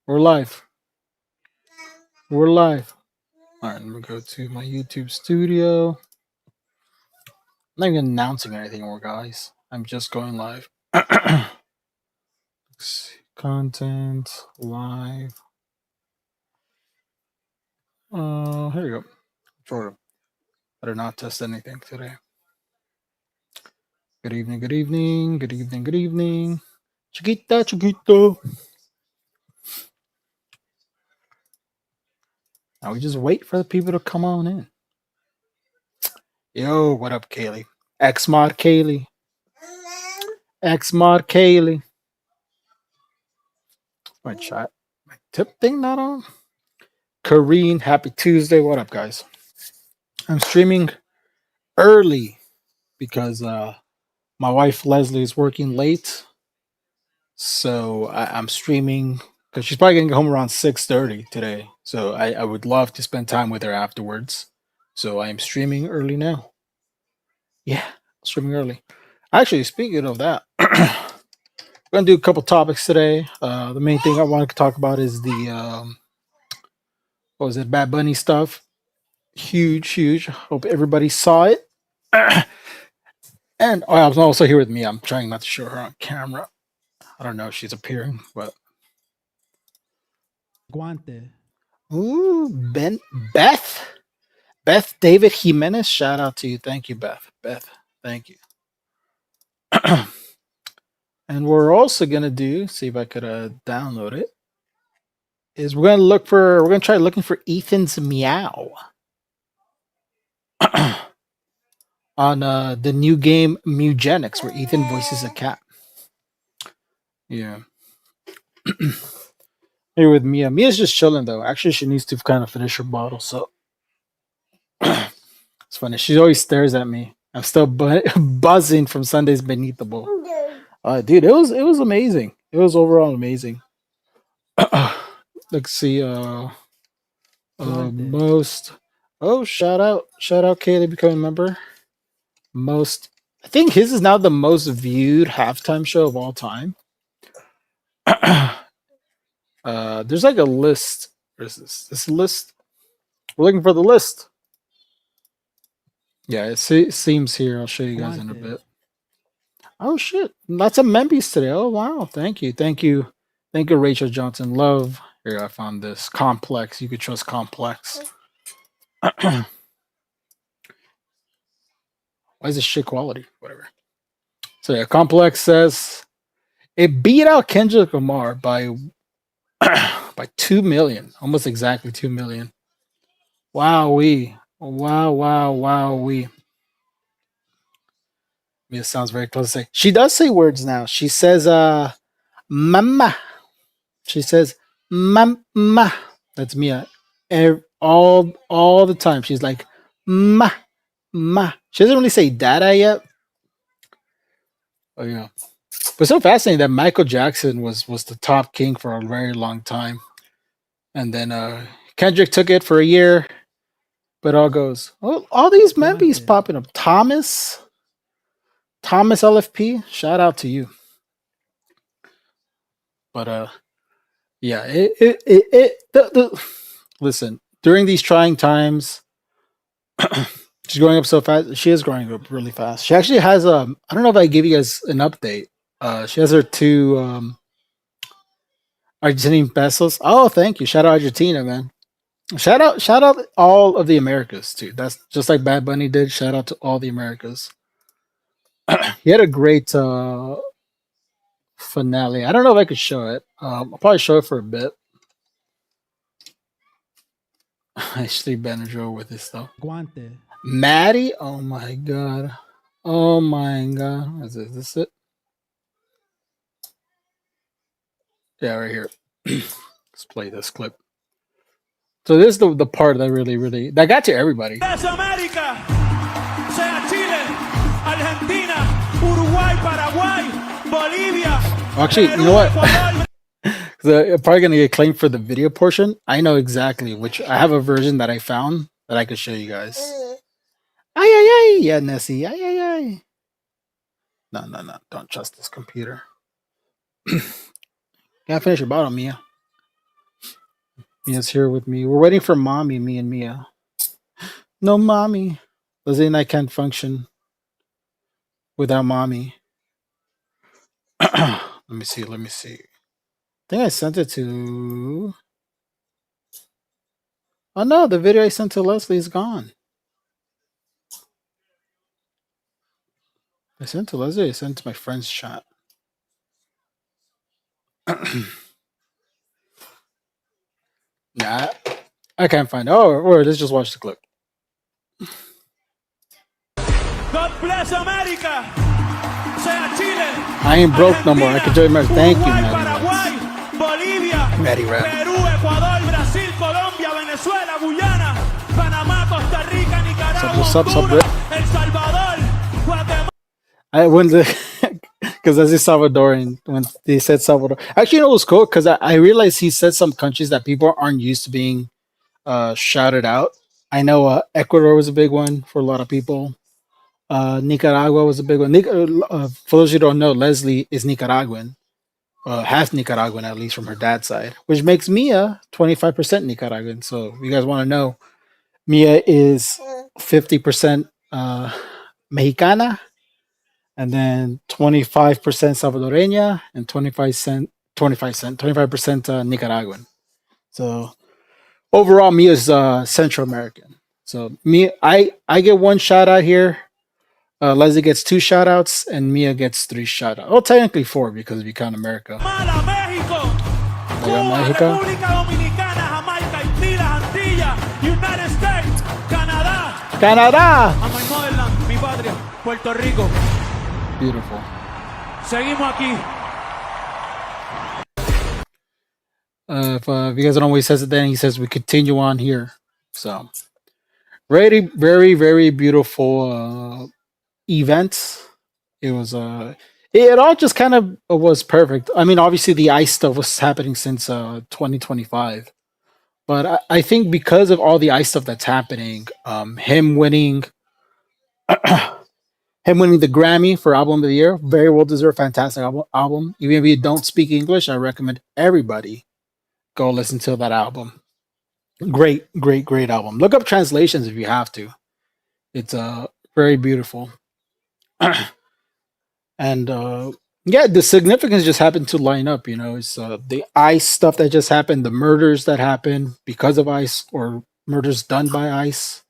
We're live. We're live. All right, let me go to my YouTube studio. I'm not even announcing anything more, guys. I'm just going live. Let's see. Content live. Here you go. Jordan. Better not test anything today. Good evening. Good evening. Good evening. Good evening. Chiquita, chiquito. Now we just wait for the people to come on in. Yo, what up, Kaylee? Xmod Kaylee. Xmod Kaylee. My chat. My tip thing not on? Kareen, happy Tuesday. What up, guys? I'm streaming early because my wife Leslie is working late, so I'm streaming because she's probably gonna get home around 6:30 today. So I would love to spend time with her afterwards. So I am streaming early now. Yeah, streaming early. Actually, speaking of that, we're gonna do a couple topics today. The main thing I wanted to talk about is the what was it, Bad Bunny stuff. Huge, huge. Hope everybody saw it. And oh, I was also here with me. I'm trying not to show her on camera. I don't know if she's appearing, but Guante. ooh, Beth, Beth David Jimenez. Shout out to you. Thank you, Beth. Beth, thank you. And we're also gonna do. See if I could download it. Is we're gonna try looking for Ethan's meow on the new game Mewgenics, where Ethan voices a cat. Yeah. Here with Mia. Mia's just chilling though. Actually, she needs to kind of finish her bottle. So it's funny. She always stares at me. I'm still buzzing from Sunday's Benito Bowl. Dude, it was amazing. It was overall amazing. Let's see. Most. Oh, shout out, Kaylee becoming a member. Most. I think his is now the most viewed halftime show of all time. There's like a list. Where's this? This list. We're looking for the list. Yeah, seems here. I'll show you guys in a bit. Oh shit! Lots of membies today. Oh wow! Thank you, thank you, thank you, Rachel Johnson. Love. Here, I found this Complex. You could trust Complex. Why is this shit quality? Whatever. So yeah, Complex says it beat out Kendrick Lamar by by 2 million, almost exactly 2 million. Wow, we. It sounds very close to say. She does say words now. She says, mama. She says, mama. That's Mia. All the time. She's like, ma, ma. She doesn't really say dada yet. Oh yeah. But so fascinating that Michael Jackson was the top king for a very long time. And then Kendrick took it for a year. But all goes, oh, all these membies popping up. Thomas LFP, shout out to you. But yeah, listen, during these trying times, she's growing up so fast. She is growing up really fast. She actually has I don't know if I give you guys an update. She has her two Argentine pesos. Oh, thank you. Shout out Argentina, man. Shout out all of the Americas too. That's just like Bad Bunny did. Shout out to all the Americas. He had a great finale. I don't know if I could show it. I'll probably show it for a bit. Actually, Benadryl with this though. Guante. Maddie, oh my god, oh my god, is this it? Yeah, right here. Let's play this clip. So this is the part that really that got to everybody. America, sea Chile, Argentina, Uruguay, Paraguay, Bolivia. Actually, you know what? I'm probably gonna get claimed for the video portion. I know exactly which. I have a version that I found that I could show you guys. Ay ay ay, yeah, Nessie. Ay ay ay. No, don't trust this computer. Can't finish your bottle, Mia. Mia's here with me. We're waiting for mommy, me and Mia. No mommy. Leslie and I can't function without mommy. Let me see. Let me see. I think I sent it to. Oh no, the video I sent to Leslie is gone. I sent to Leslie. I sent to my friend's chat. Nah, I can't find it. Oh, or let's just watch the clip. God bless America. Sea Chile, I ain't broke no more. I can join my. Thank you, Uruguay, Maddie Paraguay, Bolivia, Maddie Rap. Perú, Ecuador, Brasil, Colombia, Venezuela, Guyana, Panamá, Costa Rica, Nicaragua, What's up, Honduras, El Salvador, Guatemala. I when the because as a Salvadorian, when they said Salvador, actually, it was cool because I realized he said some countries that people aren't used to being shouted out. I know Ecuador was a big one for a lot of people. Nicaragua was a big one. For those who don't know, Leslie is Nicaraguan, half Nicaraguan at least from her dad's side, which makes Mia 25% Nicaraguan. So if you guys want to know, Mia is 50% Mexicana, and then 25% Salvadoreña, and 25% Nicaraguan. So overall, Mia's Central American. So I get one shout out here. Leslie gets 2 shout outs, and Mia gets 3 shout outs. Well, technically 4 because we count America. México, Cuba, Mexico. República Dominicana, Jamaica, Haití, las Antillas, United States, Canadá, Canada. a my motherland, mi patria, Puerto Rico. Beautiful. Seguimos aquí. If you guys don't know what he says at the end, he says we continue on here. So, very, very, very beautiful events. It was it all just kind of was perfect. I mean, obviously the ice stuff was happening since 2025, but I think because of all the ice stuff that's happening, him winning him winning the Grammy for album of the year, very well deserved, fantastic album. Even if you don't speak English, I recommend everybody go listen to that album. Great, great, great album. Look up translations if you have to. It's very beautiful. And yeah, the significance just happened to line up. You know, it's the ice stuff that just happened, the murders that happened because of ice, or murders done by ice.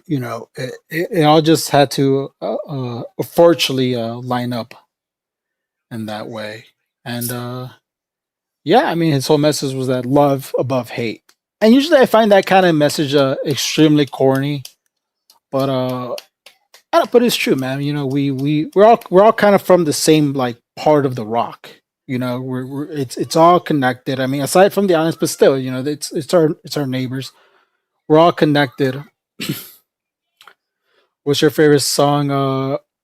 You know, it all just had to fortunately line up in that way. And yeah, I mean, his whole message was that love above hate. And usually I find that kind of message extremely corny, but it's true, man. You know, we're all kind of from the same like part of the rock. You know, it's all connected. I mean, aside from the islands, but still, you know, it's our neighbors. We're all connected. What's your favorite song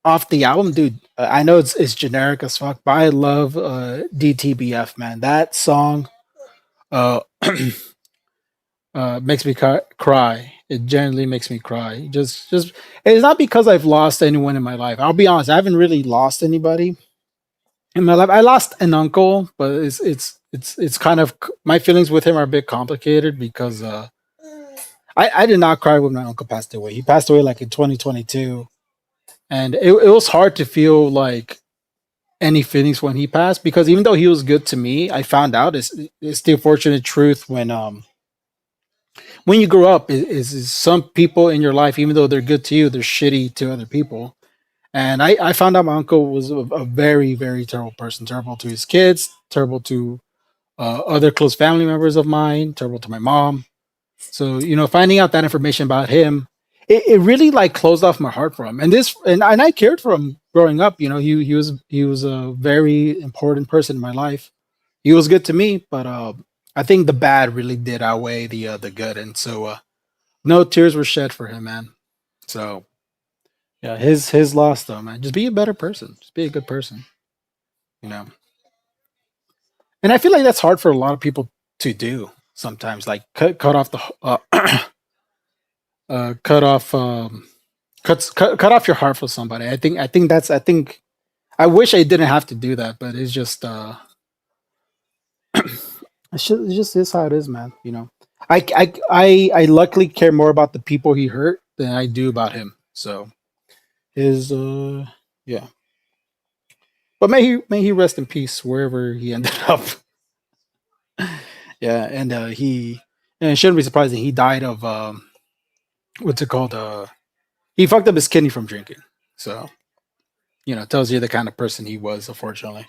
off the album, dude? I know it's generic as fuck, but I love DTBF, man. That song uh, makes me cry. It generally makes me cry. Just it's not because I've lost anyone in my life. I'll be honest, I haven't really lost anybody in my life. I lost an uncle, but it's kind of my feelings with him are a bit complicated because I did not cry when my uncle passed away. He passed away like in 2022, and it was hard to feel like any feelings when he passed because even though he was good to me, I found out it's the unfortunate truth when you grow up is some people in your life, even though they're good to you, they're shitty to other people. And I found out my uncle was a very, very terrible person, terrible to his kids, terrible to other close family members of mine, terrible to my mom. So, you know, finding out that information about him, it really like closed off my heart for him. And I cared for him growing up. You know, he was a very important person in my life. He was good to me, but I think the bad really did outweigh the good, and so no tears were shed for him, man. So yeah, his loss though, man. Just be a better person. Just be a good person, you know. And I feel like that's hard for a lot of people to do sometimes. Like cut off the cut off cut off your heart for somebody. I think I wish I didn't have to do that, but it's it just is how it is, man. You know, I luckily care more about the people he hurt than I do about him. So his yeah, but may he rest in peace wherever he ended up. Yeah, and and it shouldn't be surprising he died of what's it called? He fucked up his kidney from drinking. So it tells you the kind of person he was, unfortunately.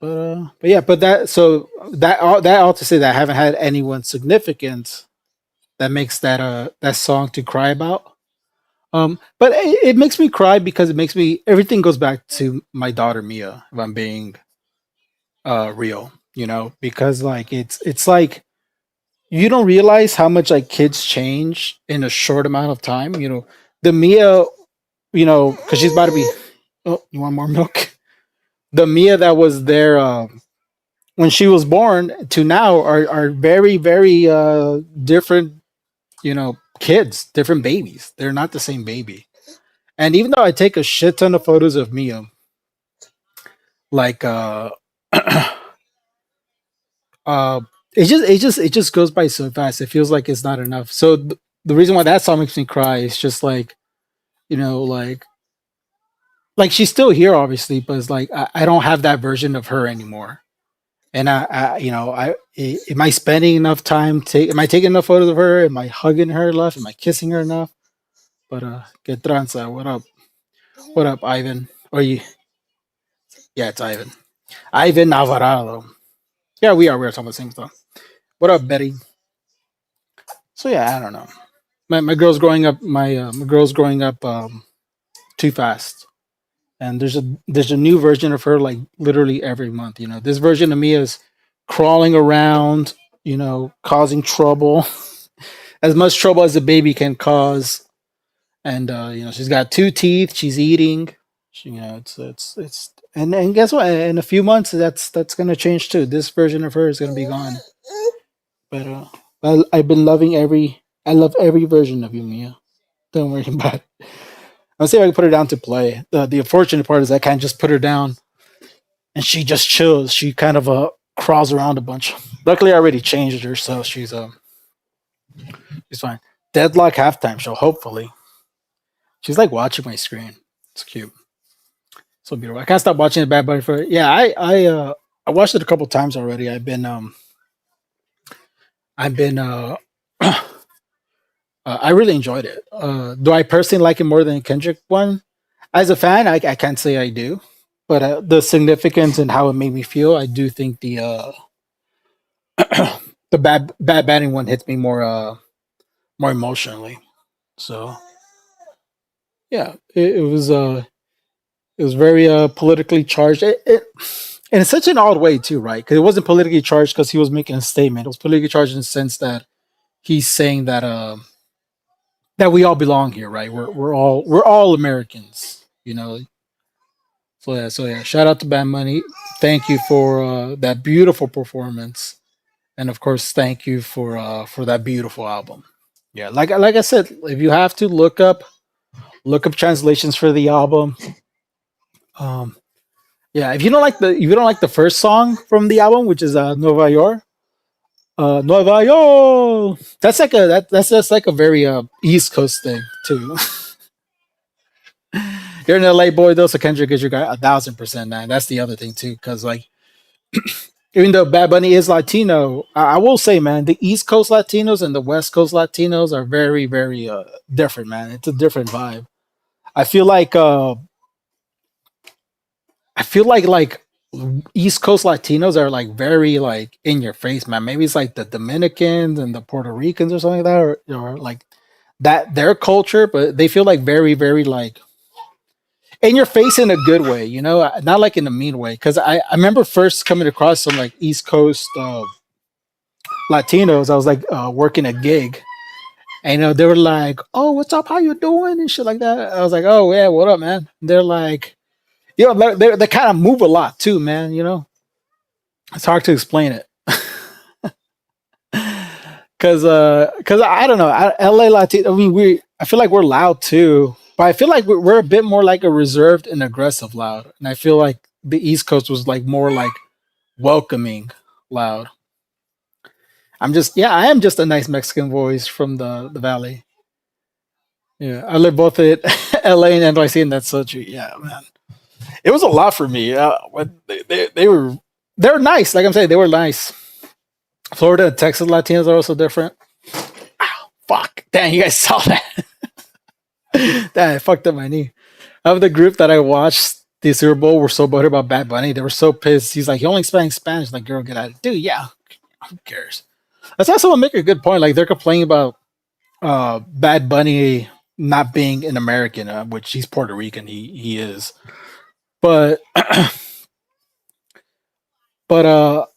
But yeah, but that all to say that I haven't had anyone significant that makes that song to cry about. But it makes me cry because it makes me everything goes back to my daughter Mia. If I'm being real, because like it's like you don't realize how much like kids change in a short amount of time. The Mia, because she's about to be. Oh, you want more milk? The Mia that was there when she was born to now are very very different. Kids, different babies. They're not the same baby. And even though I take a shit ton of photos of Mia, like uh it just goes by so fast. It feels like it's not enough. So the reason why that song makes me cry is just like you know like she's still here obviously, but it's like I don't have that version of her anymore. And am I spending enough time? Am I taking enough photos of her? Am I hugging her enough? Am I kissing her enough? But get tranza. What up? What up, Ivan? Or you? Yeah, it's Ivan. Ivan Alvarado. Yeah, we are. We're talking about the same stuff. What up, Betty? So yeah, I don't know. My girl's growing up. My girl's growing up too fast. And there's a new version of her like literally every month. This version of me is crawling around, causing trouble, as much trouble as a baby can cause. And she's got two teeth. She's eating. It's and guess what? In a few months, that's gonna change too. This version of her is gonna be gone. But I've been loving every. I love every version of you, Mia. Don't worry about it. I'll see if I can put her down to play. The unfortunate part is I can't just put her down and she just chills. She kind of crawls around a bunch. Luckily, I already changed her, so she's fine. Deadlock halftime show. Hopefully, she's like watching my screen. It's cute. So beautiful. I can't stop watching the Bad Bunny for. Yeah, I watched it a couple times already. I've been I really enjoyed it. Do I personally like it more than Kendrick one? As a fan, I can't say I do, but the significance and how it made me feel, I do think the bad batting one hits me more emotionally. So yeah, it was very politically charged. And it's such an odd way too, right? Because it wasn't politically charged because he was making a statement. It was politically charged in the sense that he's saying that we all belong here, right? We're all Americans, So yeah. Shout out to Bad Money. Thank you for that beautiful performance, and of course, thank you for that beautiful album. Yeah, like I said, if you have to look up translations for the album. Um, yeah, if you don't like the first song from the album, which is Nueva York, Nueva York. That's just like a very East Coast thing too. You're an LA boy though, so Kendrick is your guy 1,000%, man. That's the other thing too, because like even though Bad Bunny is Latino, I will say, man, the East Coast Latinos and the West Coast Latinos are very, very different, man. It's a different vibe. I feel like like East Coast Latinos are like very like in your face, man. Maybe it's like the Dominicans and the Puerto Ricans or something like that, or like that their culture, but they feel like very, very like in your face in a good way, not like in a mean way. Because I remember first coming across some like East Coast Latinos. I was like working a gig, and they were like, "Oh, what's up? How you doing?" and shit like that. I was like, "Oh yeah, what up, man?" They're like, they kind of move a lot too, man. It's hard to explain it. Cause I don't know, LA Latino. I mean, I feel like we're loud too, but I feel like we're a bit more like a reserved and aggressive loud, and I feel like the East Coast was like more like welcoming, loud. I am just a nice Mexican voice from the valley. Yeah, I live both at LA and NYC, and that's so true. Yeah, man, it was a lot for me. When they were nice. Like I'm saying, they were nice. Florida and Texas Latinos are also different. Ow, fuck, damn, you guys saw that? Damn, I fucked up my knee. Of the group that I watched the Super Bowl were so buttered about Bad Bunny. They were so pissed. He's like, he only speaks Spanish. Like, girl, get out of it. Dude, yeah. Who cares? That's also a make a good point. Like they're complaining about Bad Bunny not being an American, which he's Puerto Rican. He is, but but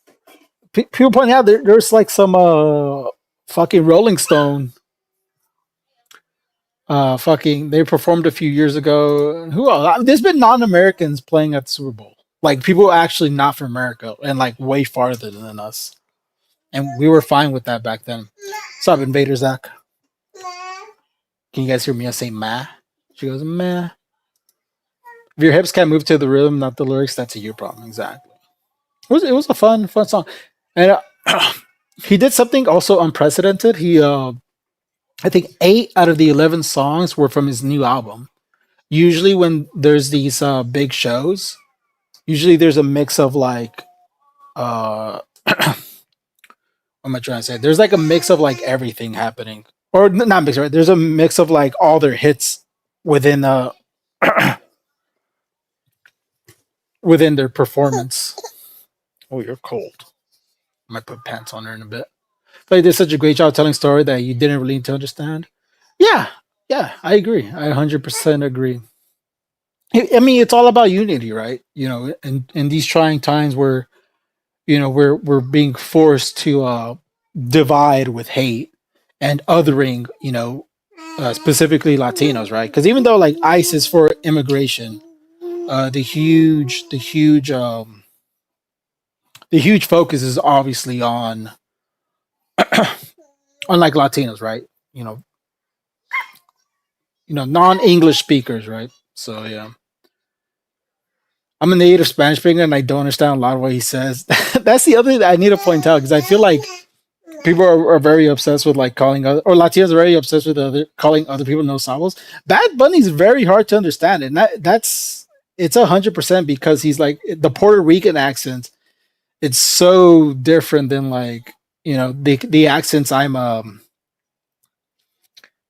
people point out there's like some fucking Rolling Stone. Fucking, they performed a few years ago. Who else? There's been non-Americans playing at the Super Bowl, like people actually not from America and like way farther than us, and we were fine with that back then. What's up, Invader Zach? Can you guys hear me? I say "ma." She goes "ma." If your hips can't move to the rhythm, not the lyrics, that's a you problem. Exactly. It was a fun song, and he did something also unprecedented. He I think 8 out of the 11 songs were from his new album. Usually, when there's these big shows, usually there's a mix of like, what am I trying to say? There's like a mix of like everything happening, or not mix, right? There's a mix of like all their hits within within their performance. Oh, you're cold. I might put pants on her in a bit. But he did such a great job telling a story that you didn't really need to understand. Yeah, yeah, I agree. I 100% agree. I mean, it's all about unity, right? In these trying times where we're being forced to divide with hate and othering, specifically Latinos, right? Because even though like ICE is for immigration, the huge focus is obviously on like Latinos, right? Non-English speakers, right? So yeah, I'm a native Spanish speaker and I don't understand a lot of what he says. That's the other thing that I need to point out because I feel like people are very obsessed with like calling other, or Latinos are very obsessed with calling other people no sabos. Bad Bunny's very hard to understand, and it's 100% because he's like the Puerto Rican accent. It's so different than like the accents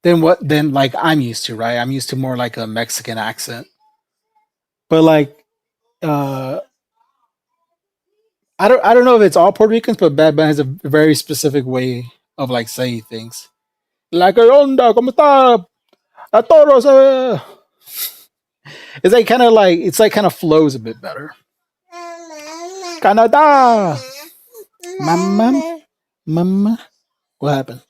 than like I'm used to, right? I'm used to more like a Mexican accent. But like I don't know if it's all Puerto Ricans, but Bad Bunny has a very specific way of like saying things. Like "¿Qué onda? ¿Cómo está? A todos, It's like kind of flows a bit better. Canada, mama, mama. What happened?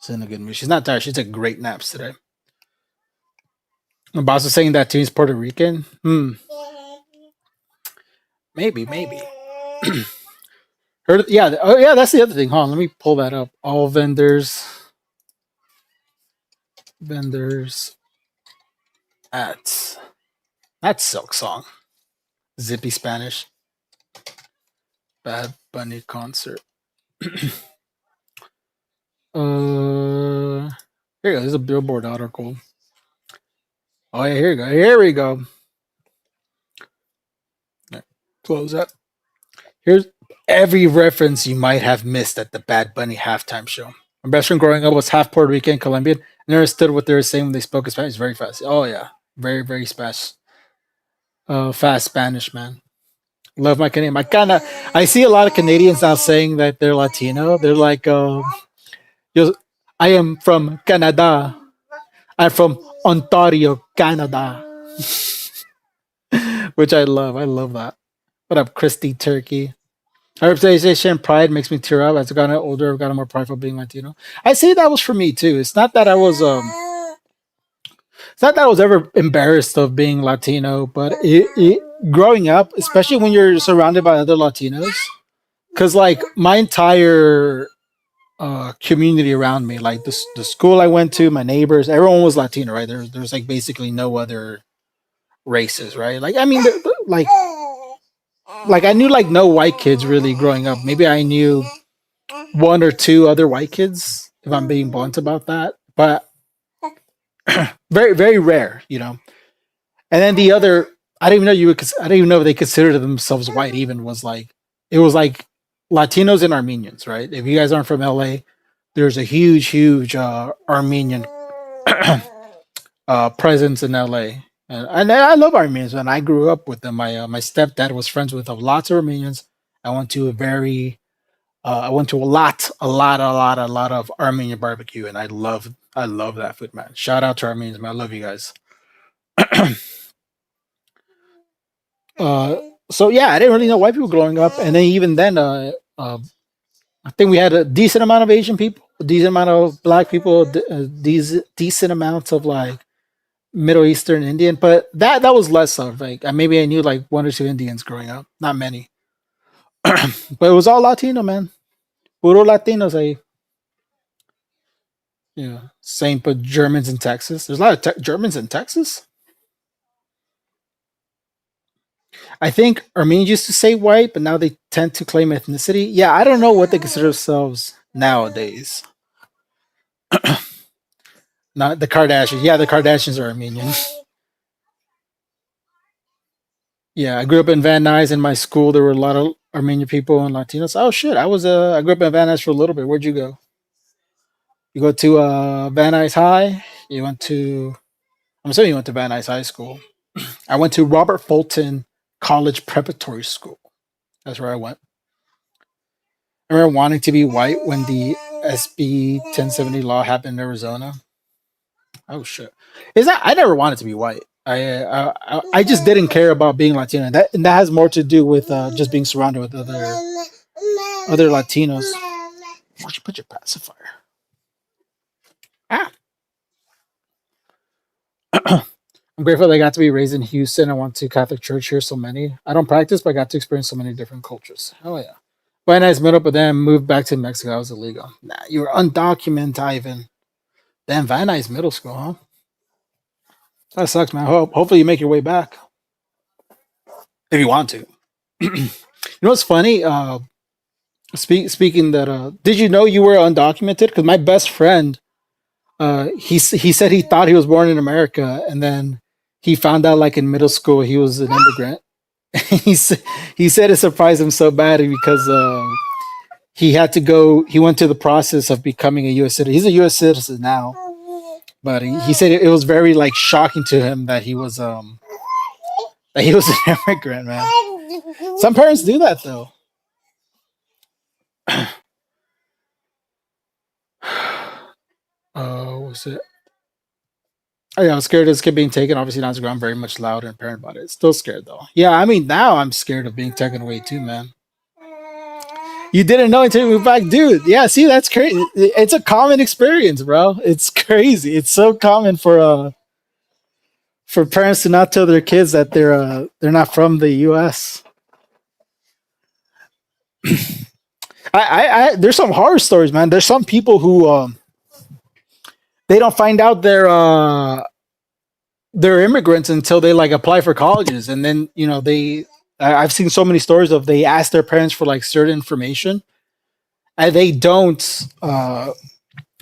She's in a good mood. She's not tired. She took great naps today. My boss was saying that too. He's Puerto Rican. Maybe. Heard? Yeah. Oh, yeah. That's the other thing. Hold on. Let me pull that up. All vendors at that's Silk Song. Zippy Spanish. Bad Bunny concert. Here you go. There's a Billboard article. Oh yeah, here we go. Here we go. Close up. Here's every reference you might have missed at the Bad Bunny halftime show. My best friend growing up was half Puerto Rican, Colombian, and understood what they were saying when they spoke Spanish very fast. Oh yeah, very very fast Spanish, man. Love my Canadian. I see a lot of Canadians now saying that they're Latino. They're like, I am from Canada. I'm from Ontario, Canada. Which I love. I love that. What up, Christy Turkey? Our representation and pride makes me tear up. As I've gotten older, I've gotten more prideful being Latino. I say that was for me too. It's not that I was ever embarrassed of being Latino, but growing up, especially when you're surrounded by other Latinos, because like my entire community around me, like the school I went to, my neighbors, everyone was Latino, right? There's like basically no other races, right? Like I mean, like like I knew like no white kids really growing up. Maybe I knew one or two other white kids, if I'm being blunt about that. But very, very rare, you know. And then the other, I didn't even know you would. I didn't even know if they considered themselves white. Even was like it was like Latinos and Armenians, right? If you guys aren't from LA, there's a huge, huge Armenian presence in LA, and I love Armenians. And I grew up with them. My stepdad was friends with lots of Armenians. I went to a very I went to a lot of Armenian barbecue, and I love that food, man. Shout out to Armenians, man. I love you guys. uh, so yeah, I didn't really know white people growing up, and then even then, I think we had a decent amount of Asian people, a decent amount of black people, these decent amounts of like Middle Eastern Indian, but that was less of like maybe I knew like one or two Indians growing up, not many, but it was all Latino, man. Puro Latinos, yeah. Same, but Germans in Texas. There's a lot of Germans in Texas. I think Armenians used to say white, but now they tend to claim ethnicity. Yeah, I don't know what they consider themselves nowadays. Not the Kardashians. Yeah, the Kardashians are Armenian. Yeah, I grew up in Van Nuys. In my school, there were a lot of Armenian people and Latinos. Oh shit, I grew up in Van Nuys for a little bit. Where'd you go? You go to Van Nuys High. You went to. I'm assuming you went to Van Nuys High School. I went to Robert Fulton College Preparatory School. That's where I went. I remember wanting to be white when the SB 1070 law happened in Arizona. Oh shit! Is that I never wanted to be white. I just didn't care about being Latino. And that has more to do with just being surrounded with other Latinos. Where'd you put your pacifier? Ah. I'm grateful that I got to be raised in Houston. I went to Catholic church here. So many. I don't practice, but I got to experience so many different cultures. Oh yeah. When I met up with them, moved back to Mexico. I was illegal. Nah, you were undocumented, Ivan. Damn, Van Nuys middle school, huh? That sucks, man. Hopefully you make your way back if you want to. You know what's funny? Speaking that, did you know you were undocumented? Because my best friend, he said he thought he was born in America, and then he found out like in middle school he was an immigrant. He said it surprised him so bad because he had to go. He went through the process of becoming a U.S. citizen. He's a U.S. citizen now, but he said it was very like shocking to him that he was an immigrant, man. Some parents do that though. What was it? Oh, yeah, I was scared of this kid being taken. Obviously, not to go. I'm very much loud and parent about it. Still scared though. Yeah, I mean now I'm scared of being taken away too, man. You didn't know until you moved back, dude. Yeah, see, that's crazy. It's a common experience, bro. It's crazy. It's so common for parents to not tell their kids that they're not from the U.S. There's some horror stories, man. There's some people who they don't find out they're immigrants until they like apply for colleges, and then I've seen so many stories of they ask their parents for like certain information, and they don't. Their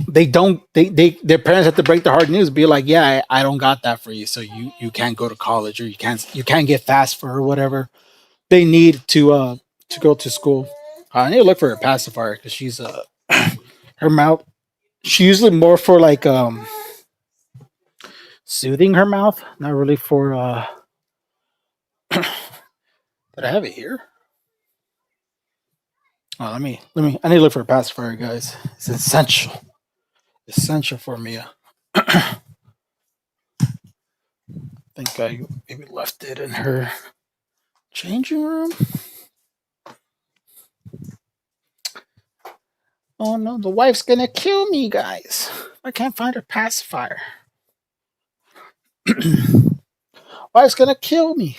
parents have to break the hard news, be like, yeah, I don't got that for you, so you can't go to college, or you can't get FAFSA or whatever they need to go to school. I need to look for her pacifier because she's her mouth. She's usually more for like soothing her mouth, not really for. Did I have it here? Oh, let me. I need to look for a pacifier, guys. It's essential for me. I think I maybe left it in her changing room. Oh no, the wife's gonna kill me, guys. I can't find her pacifier. Wife's gonna kill me.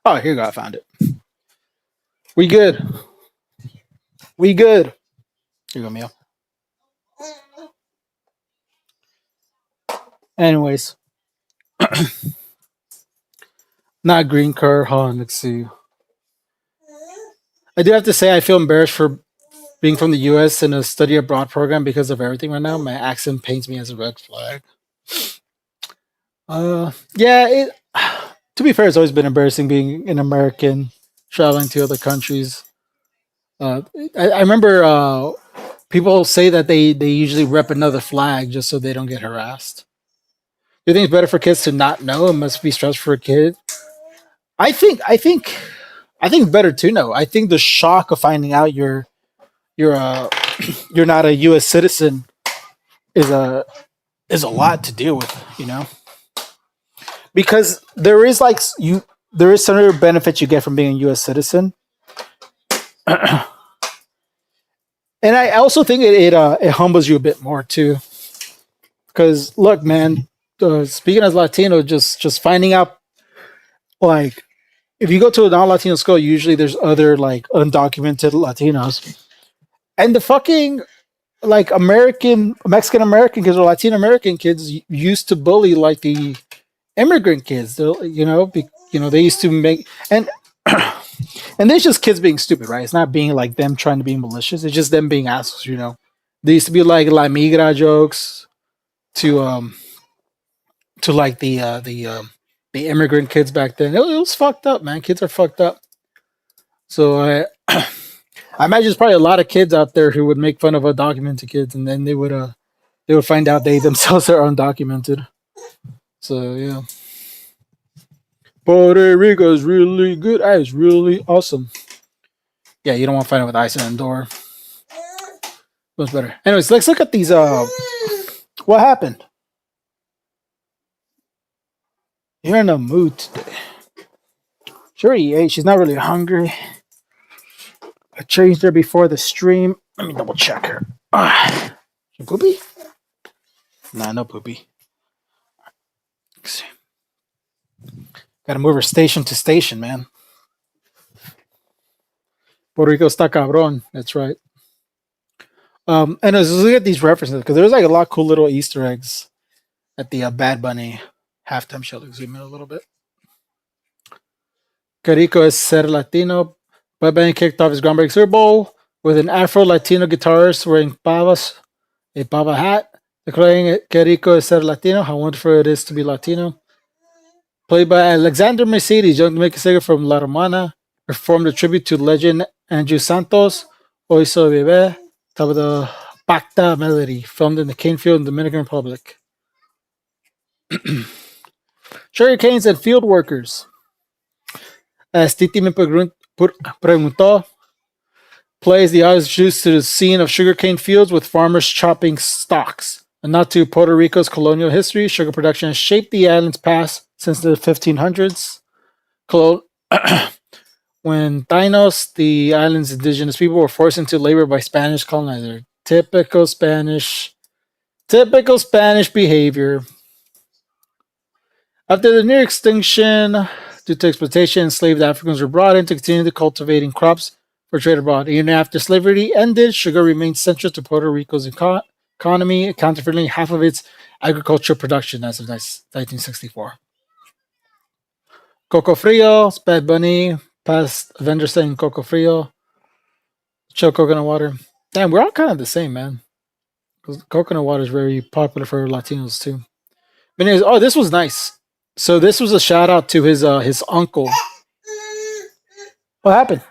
Oh, here you go. I found it. We good. We good. Here you go, Mia. Anyways, not green card. Hold on, let's see. I do have to say I feel embarrassed for being from the U.S. in a study abroad program because of everything right now. My accent paints me as a red flag. Yeah. To be fair, it's always been embarrassing being an American traveling to other countries. Uh, I remember people say that they usually rep another flag just so they don't get harassed. Do you think it's better for kids to not know? It must be stressful for a kid. I think it's better to know. I think the shock of finding out you're you're not a U.S. citizen is a lot to deal with. Because there is some other benefits you get from being a U.S. citizen, and I also think it humbles you a bit more too. Because look, man, speaking as Latino, just finding out like if you go to a non-Latino school, usually there's other like undocumented Latinos, and the fucking like American Mexican American kids or Latino American kids used to bully like the immigrant kids. They used to make and there's just kids being stupid, right? It's not being like them trying to be malicious. It's just them being assholes. They used to be like La Migra jokes to like the immigrant kids back then. It was fucked up, man. Kids are fucked up. So I imagine there's probably a lot of kids out there who would make fun of undocumented kids, and then they would find out they themselves are undocumented. So yeah, Puerto Rico is really good. It's really awesome. Yeah, you don't want to find out with Iceland and Andorra. What's better? Anyways, let's look at these. What happened? You're in a mood today. Sure, he ate. She's not really hungry. I changed her before the stream. Let me double check her. She poopy? Nah, no poopy. Gotta move her station to station, man. Puerto Rico está cabrón. That's right. And let's look at these references because there's like a lot of cool little Easter eggs at the Bad Bunny halftime show. Let's zoom in a little bit. Carico es ser Latino. Bad Bunny kicked off his groundbreaking Super Bowl with an Afro-Latino guitarist wearing a pava hat, declaring Carico es ser Latino, how wonderful it is to be Latino. Played by Alexander Mercedes, young Dominican singer from La Romana, performed a tribute to legend Andrew Santos, Hoy Soy Bebé, top of the Pacta melody, filmed in the cane field in the Dominican Republic. Sugar canes and field workers. As Titi me preguntó, plays the audience introduced to the scene of sugarcane fields with farmers chopping stalks. A nod to Puerto Rico's colonial history, sugar production has shaped the island's past since the 1500s. When Tainos, the island's indigenous people, were forced into labor by Spanish colonizers. Typical Spanish behavior. After the near extinction, due to exploitation, enslaved Africans were brought in to continue cultivating crops for trade abroad. Even after slavery ended, sugar remained central to Puerto Rico's economy, accounting for nearly half of its agricultural production as of 1964. Coco Frio, Bad Bunny, past vendor saying Coco Frio, chill coconut water. Damn, we're all kind of the same, man. Because coconut water is very popular for Latinos too. But anyways, this was nice. So this was a shout out to his uncle. What happened?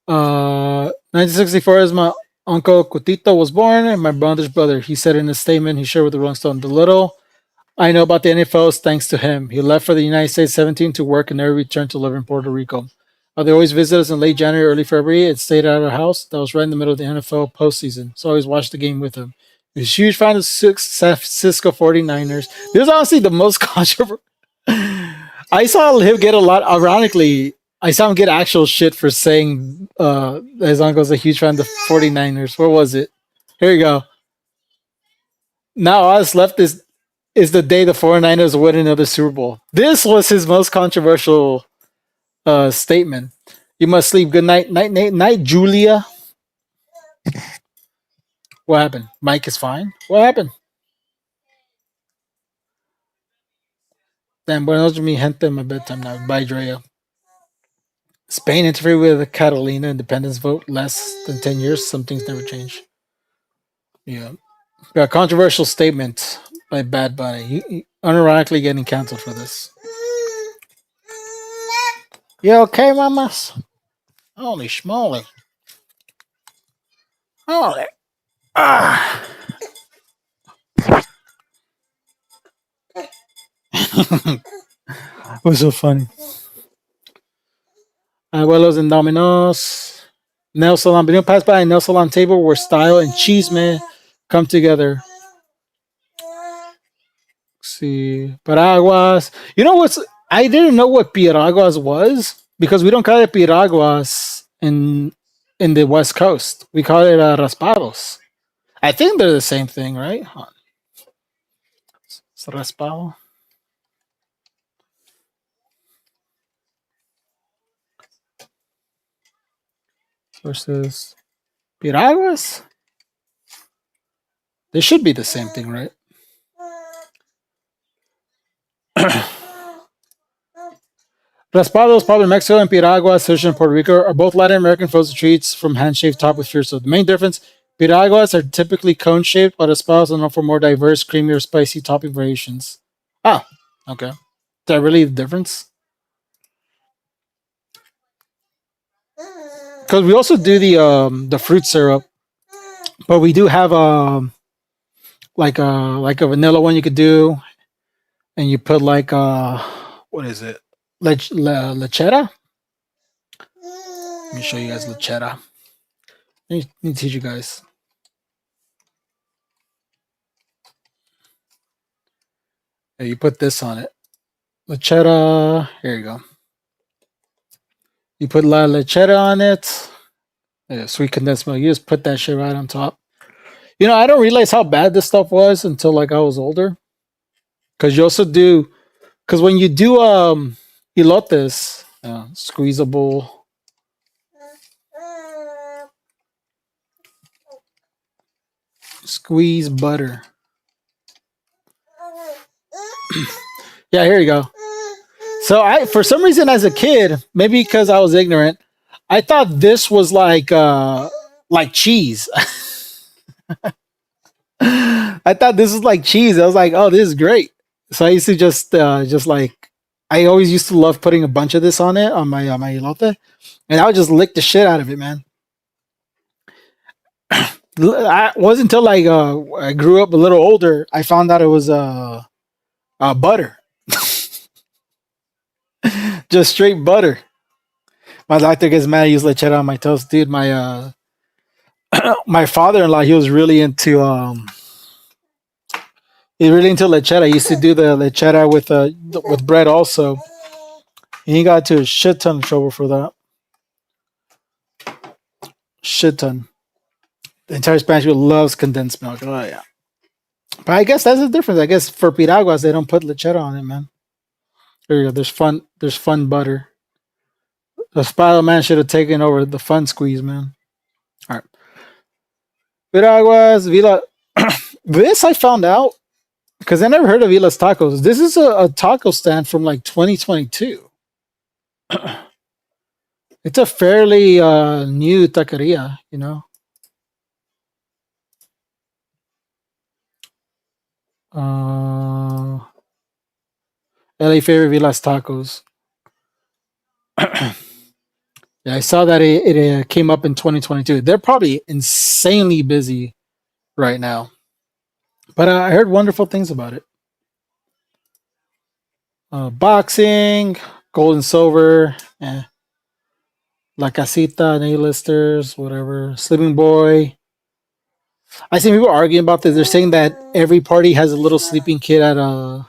1964 is my uncle Cutito was born, and my brother's brother. He said in a statement he shared with the Rolling Stone, "The little I know about the NFL is thanks to him. He left for the United States 17 to work and never returned to live in Puerto Rico. They always visit us in late January, early February, and stayed at our house that was right in the middle of the NFL postseason. So I always watched the game with him. He was a huge fan of San Francisco 49ers. This was honestly the most controversial. I saw him get a lot, ironically, I saw him get actual shit for saying his uncle's a huge fan of the 49ers. Where was it? Here you go. Now all that's left is the day the 49ers win another Super Bowl. This was his most controversial statement. You must sleep. Good night. Night, Julia. What happened? Mike is fine. What happened? Damn, buenos mi gente, my bedtime now. Bye, Drea. Spain interfered with the Catalina independence vote less than 10 years. Some things never change. Yeah. Got a controversial statement by Bad Bunny. He unironically getting canceled for this. You okay, mamas? Holy schmoly. Holy. Ah. Was so funny. Abuelos and Dominos. Nail salon. Benito passed by a nail salon table where style and cheese man come together. Let's see. Piraguas. You know what's. I didn't know what piraguas was because we don't call it piraguas in the West Coast. We call it raspados. I think they're the same thing, right? Hold on. It's raspado. Versus piraguas. They should be the same thing, right? Raspados, probably Mexico, and Piragua, Sushi in Puerto Rico, are both Latin American frozen treats from hand-shaped topped with chorizo. The main difference, Piraguas are typically cone-shaped, while Raspados are known for more diverse, creamier, spicy topping variations. Oh, okay. Is that really the difference? Because we also do the fruit syrup, but we do have like a vanilla one you could do, and you put like what is it? Lechera. Let me show you guys lechera. Let me teach you guys. Yeah, you put this on it. Lechera. Here you go. You put la lechera on it. Yeah, sweet condensed milk. You just put that shit right on top. You know, I don't realize how bad this stuff was until like I was older. Because you also do, because when you do elotes, squeezable. Squeeze butter. Yeah, here you go. So for some reason as a kid, maybe because I was ignorant, I thought this was like cheese. I thought this was like cheese. I was like, oh, this is great. So I used to just like, I always used to love putting a bunch of this on it on my elote, and I would just lick the shit out of it, man. I wasn't until like I grew up a little older, I found out it was butter, just straight butter. My doctor gets mad. I use lechera on my toast, dude. My my father-in-law, he was really into lechera. He used to do the lechera with bread also. And he got into a shit ton of trouble for that. Shit ton. The entire Spanish people loves condensed milk. Oh yeah. But I guess that's the difference. I guess for piraguas they don't put lechera on it, man. There you go. There's fun butter. The Spider-Man should have taken over the fun squeeze, man. All right. Piraguas, Vila. This I found out because I never heard of Vila's Tacos. This is a taco stand from like 2022. It's a fairly new taqueria, you know. LA favorite Vilas Tacos. Yeah, I saw that it came up in 2022. They're probably insanely busy right now, but I heard wonderful things about it. Boxing, gold and silver, La Casita, A-listers, whatever. Sleeping Boy. I see people arguing about this. They're saying that every party has a little sleeping kid at a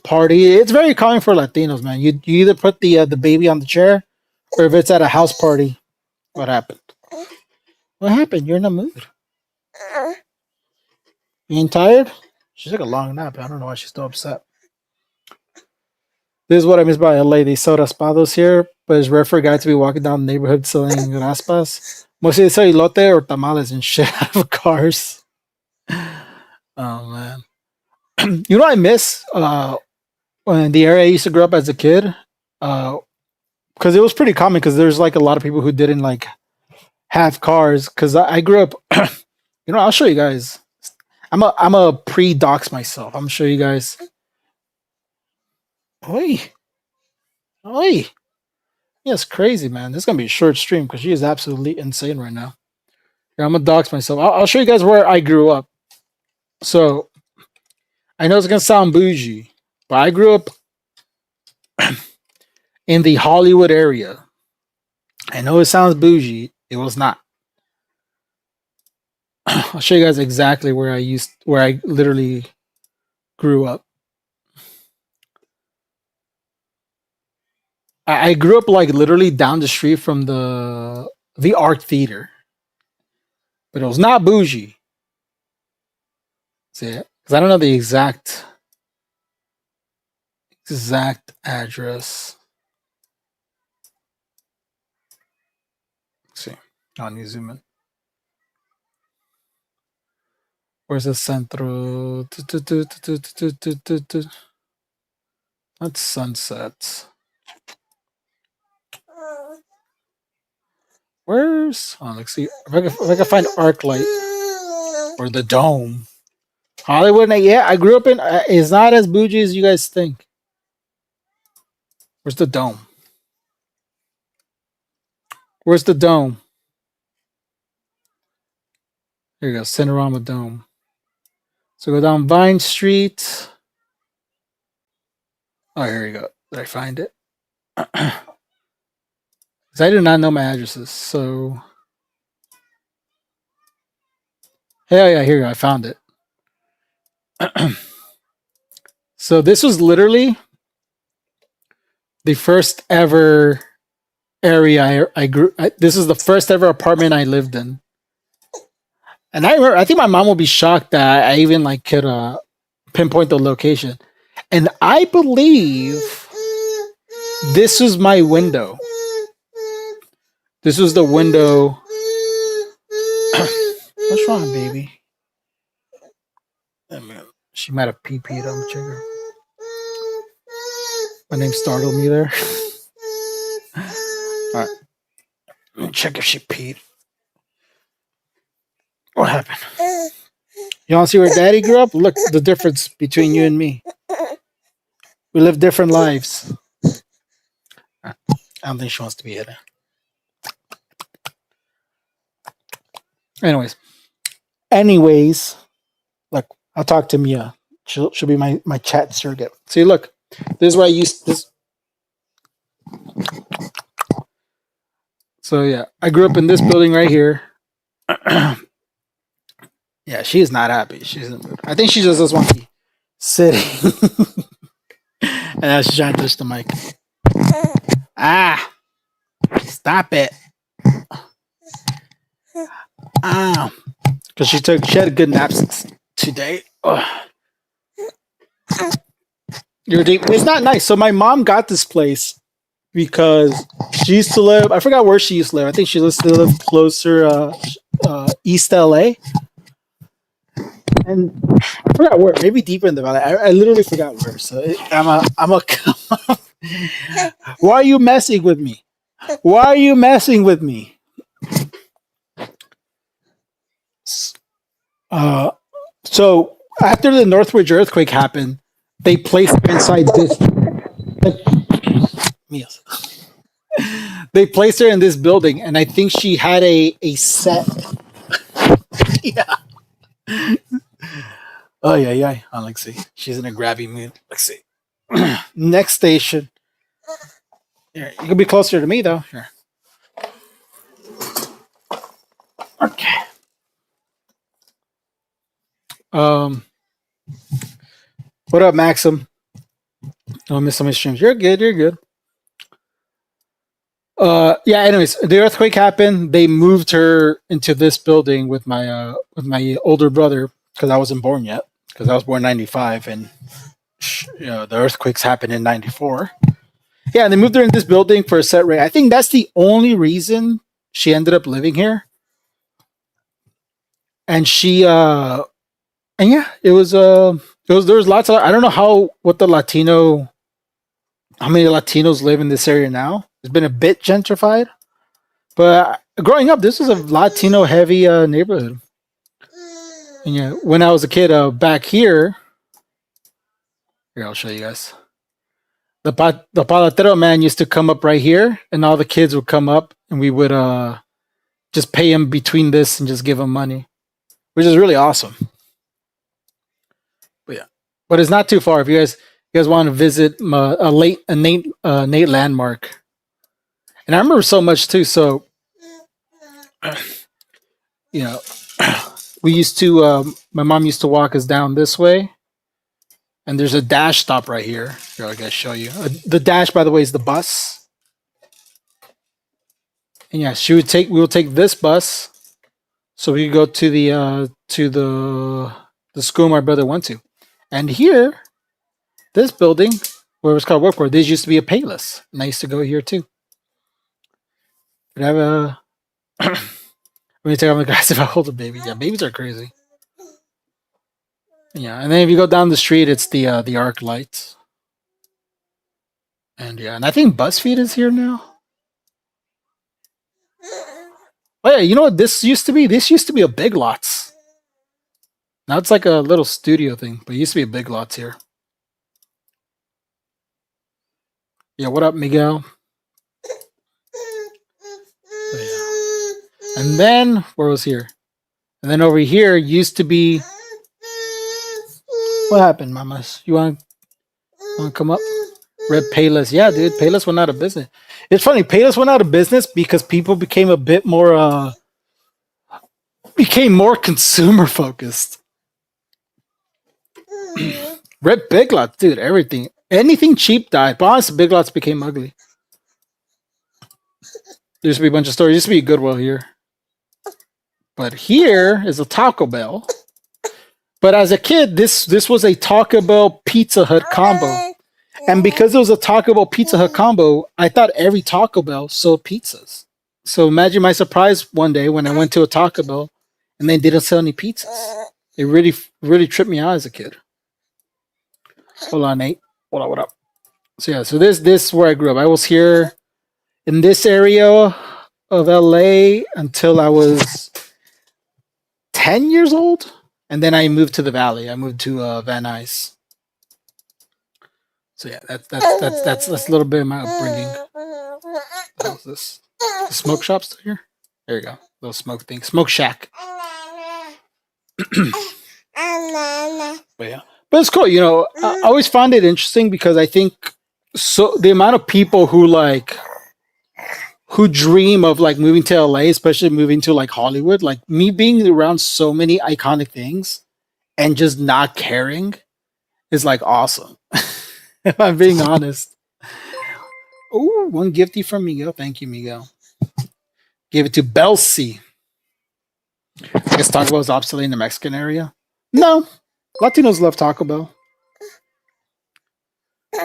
party. It's very common for Latinos, man. You either put the baby on the chair, or if it's at a house party. What happened? What happened? You're in a mood. You ain't tired? She took a long nap. I don't know why she's still upset. This is what I miss by LA. They sell raspados here, but it's rare for a guy to be walking down the neighborhood selling raspas. Mostly they sell elote or tamales and shit out of cars. Oh man. You know what I miss? when the area I used to grow up as a kid, because it was pretty common because there's like a lot of people who didn't like have cars. Because I grew up, I'll show you guys. I'm a pre-dox myself. I'm gonna show you guys. Oi, oi. Yeah, it's crazy, man. This is gonna be a short stream because she is absolutely insane right now. Yeah, I'm gonna dox myself. I'll show you guys where I grew up. So I know it's gonna sound bougie, but I grew up in the Hollywood area. I know it sounds bougie. It was not. I'll show you guys exactly where I literally grew up. I grew up like literally down the street from the Arc Theater, but it was not bougie. See it? Because I don't know the exact address. Let's see. I need to zoom in. Where's the centro? That's Sunset. Where's? Oh, let's see. If I can find ArcLight or the Dome. Hollywood. Yeah, I grew up in. It's not as bougie as you guys think. Where's the Dome? Where's the Dome? Here you go. Cinerama Dome. So go down Vine Street. Oh, here you go. Did I find it? Because I do not know my addresses. So, yeah, here you go. I found it. So this was literally the first ever area I grew. This is the first ever apartment I lived in. And I remember, I think my mom will be shocked that I even like could pinpoint the location. And I believe this was my window. This was the window. What's wrong, baby? She might have pee-peed on the trigger. My name startled me there. All right. Let me check if she peed. What happened? You want to see where Daddy grew up? Look, the difference between you and me. We live different lives. I don't think she wants to be here. Anyways, look, I'll talk to Mia. She'll be my chat surrogate. See, look, this is where I used this. So yeah, I grew up in this building right here. Yeah, she is not happy. She's in the mood. I think she just doesn't want to be sitting. And now she's trying to touch the mic. Ah, stop it. Ah, because she had good naps today. You're deep. It's not nice. So my mom got this place because she used to live. I forgot where she used to live. I think she used to live closer, East LA. And I forgot where. Maybe deeper in the valley. I literally forgot where. So I'm a. Why are you messing with me? Why are you messing with me? So after the Northridge earthquake happened, they placed her inside this. Yes. They placed her in this building, and I think she had a set. Yeah. Oh yeah. Let's see. She's in a grabby mood. Let's see. Next station. Here, you can be closer to me though. Here. Okay. What up, Maxim? Oh, I missed so many streams. You're good. Yeah, anyways, the earthquake happened. They moved her into this building with my older brother because I wasn't born yet, because I was born in 95 and the earthquakes happened in 94. Yeah, and they moved her in this building for a set rate. I think that's the only reason she ended up living here. And she and yeah, it was There's lots of, I don't know how many Latinos live in this area now. It's been a bit gentrified, but growing up, this was a Latino heavy neighborhood. And yeah, when I was a kid, back here, I'll show you guys. The palatero man used to come up right here, and all the kids would come up, and we would just pay him between this and just give him money, which is really awesome. But yeah, but it's not too far. If you guys want to visit a Nate landmark, and I remember so much too. So, you know, we used to. My mom used to walk us down this way, and there's a Dash stop right here. Here, I gotta show you. The Dash, by the way, is the bus. And yeah, we will take this bus, so we could go to the school my brother went to. And here, this building, where it's called Workport, this used to be a Payless. And I used to go here too. But I have a. Let me tell you guys if I hold a baby. Yeah, babies are crazy. Yeah, and then if you go down the street, it's the arc lights. And yeah, and I think BuzzFeed is here now. Oh yeah, you know what this used to be? This used to be a Big Lots. Now it's like a little studio thing, but it used to be a Big Lots here. Yeah, what up, Miguel? Oh, yeah. And then where was here? And then over here used to be. What happened, mamas? You want to come up? Red Payless. Yeah, dude, Payless went out of business. It's funny, Payless went out of business because people became a bit more consumer focused. Red Big Lots, dude, anything cheap died. But honestly, Big Lots became ugly. There used to be a bunch of stores. There used to be a Goodwill here. But here is a Taco Bell. But as a kid, this was a Taco Bell Pizza Hut combo. And because it was a Taco Bell Pizza Hut combo, I thought every Taco Bell sold pizzas. So imagine my surprise one day when I went to a Taco Bell and they didn't sell any pizzas. It really, really tripped me out as a kid. Hold on, Nate. Hold on, what up? So yeah, so this is where I grew up. I was here in this area of LA until I was 10 years old. And then I moved to the Valley. I moved to Van Nuys. So yeah, that's a little bit of my upbringing. How's this? The smoke shop still here? There you go. Little smoke thing. Smoke shack. But yeah. But it's cool, I always found it interesting because I think the amount of people who dream of moving to LA, especially moving to Hollywood, me being around so many iconic things and just not caring is awesome. If I'm being honest. Oh, one gifty from Miguel. Thank you, Miguel. Give it to Belsi. I guess Taco Bell is obsolete in the Mexican area. No. Latinos love Taco Bell.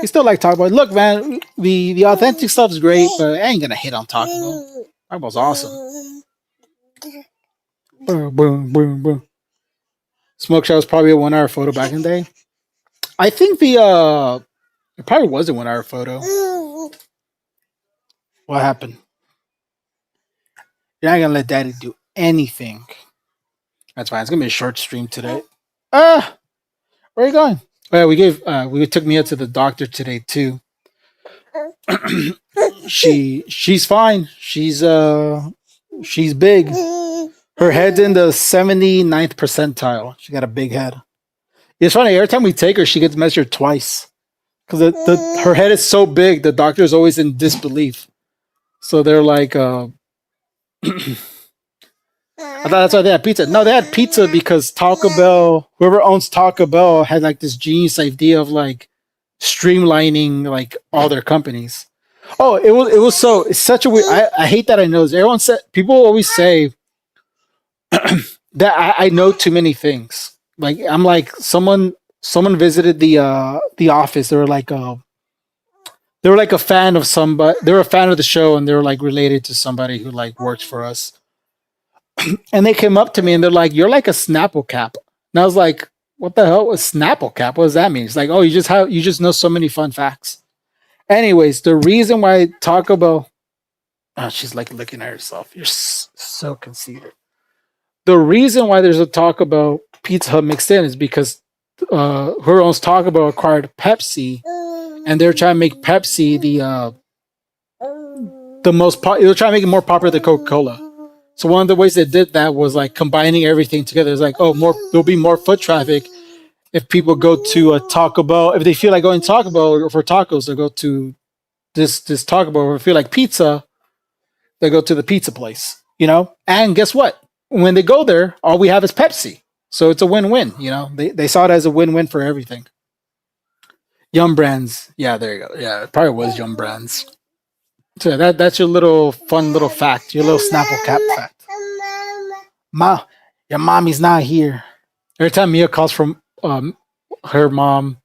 You still like Taco Bell. Look, man, the authentic stuff is great, but I ain't gonna hit on Taco Bell. Taco Bell's awesome. Boom, boom, boom, boom. Smoke Shop was probably a 1 hour photo back in the day. I think it probably was a 1 hour photo. What happened? You're not gonna let Daddy do anything. That's fine. It's gonna be a short stream today. Where are you going? Oh, yeah, we took Mia to the doctor today too. She's fine. She's big. Her head's in the 79th percentile. She got a big head. It's funny. Every time we take her, she gets measured twice because her head is so big. The doctor's always in disbelief. So they're like, I thought that's why they had pizza. No, they had pizza because Taco Bell, whoever owns Taco Bell, had this genius idea of streamlining all their companies. Oh, it's such a weird. I hate that I know this. People always say that I know too many things. I'm someone visited the office. They were a fan of somebody. They were a fan of the show, and they were related to somebody who works for us. And they came up to me and they're like, "You're like a Snapple cap." And I was like, what the hell was Snapple Cap? What does that mean? It's like, oh, you just know so many fun facts. Anyways, the reason why Taco Bell, oh, she's like looking at herself. You're so conceited. The reason why there's a Taco Bell Pizza Hut mixed in is because whoever owns Taco Bell acquired Pepsi, and they're trying to make Pepsi the most. They're trying to make it more popular than Coca Cola. So one of the ways they did that was like combining everything together. It's like, oh, there'll be more foot traffic if people go to a Taco Bell. If they feel like going to Taco Bell or for tacos, they go to this Taco Bell. Or if they feel like pizza, they go to the pizza place. And guess what? When they go there, all we have is Pepsi. So it's a win-win. They saw it as a win-win for everything. Yum Brands. Yeah, there you go. Yeah, it probably was Yum Brands. So that's your little fun little fact, your little Snapple Cap fact. Your mommy's not here. Every time Mia calls from her mom,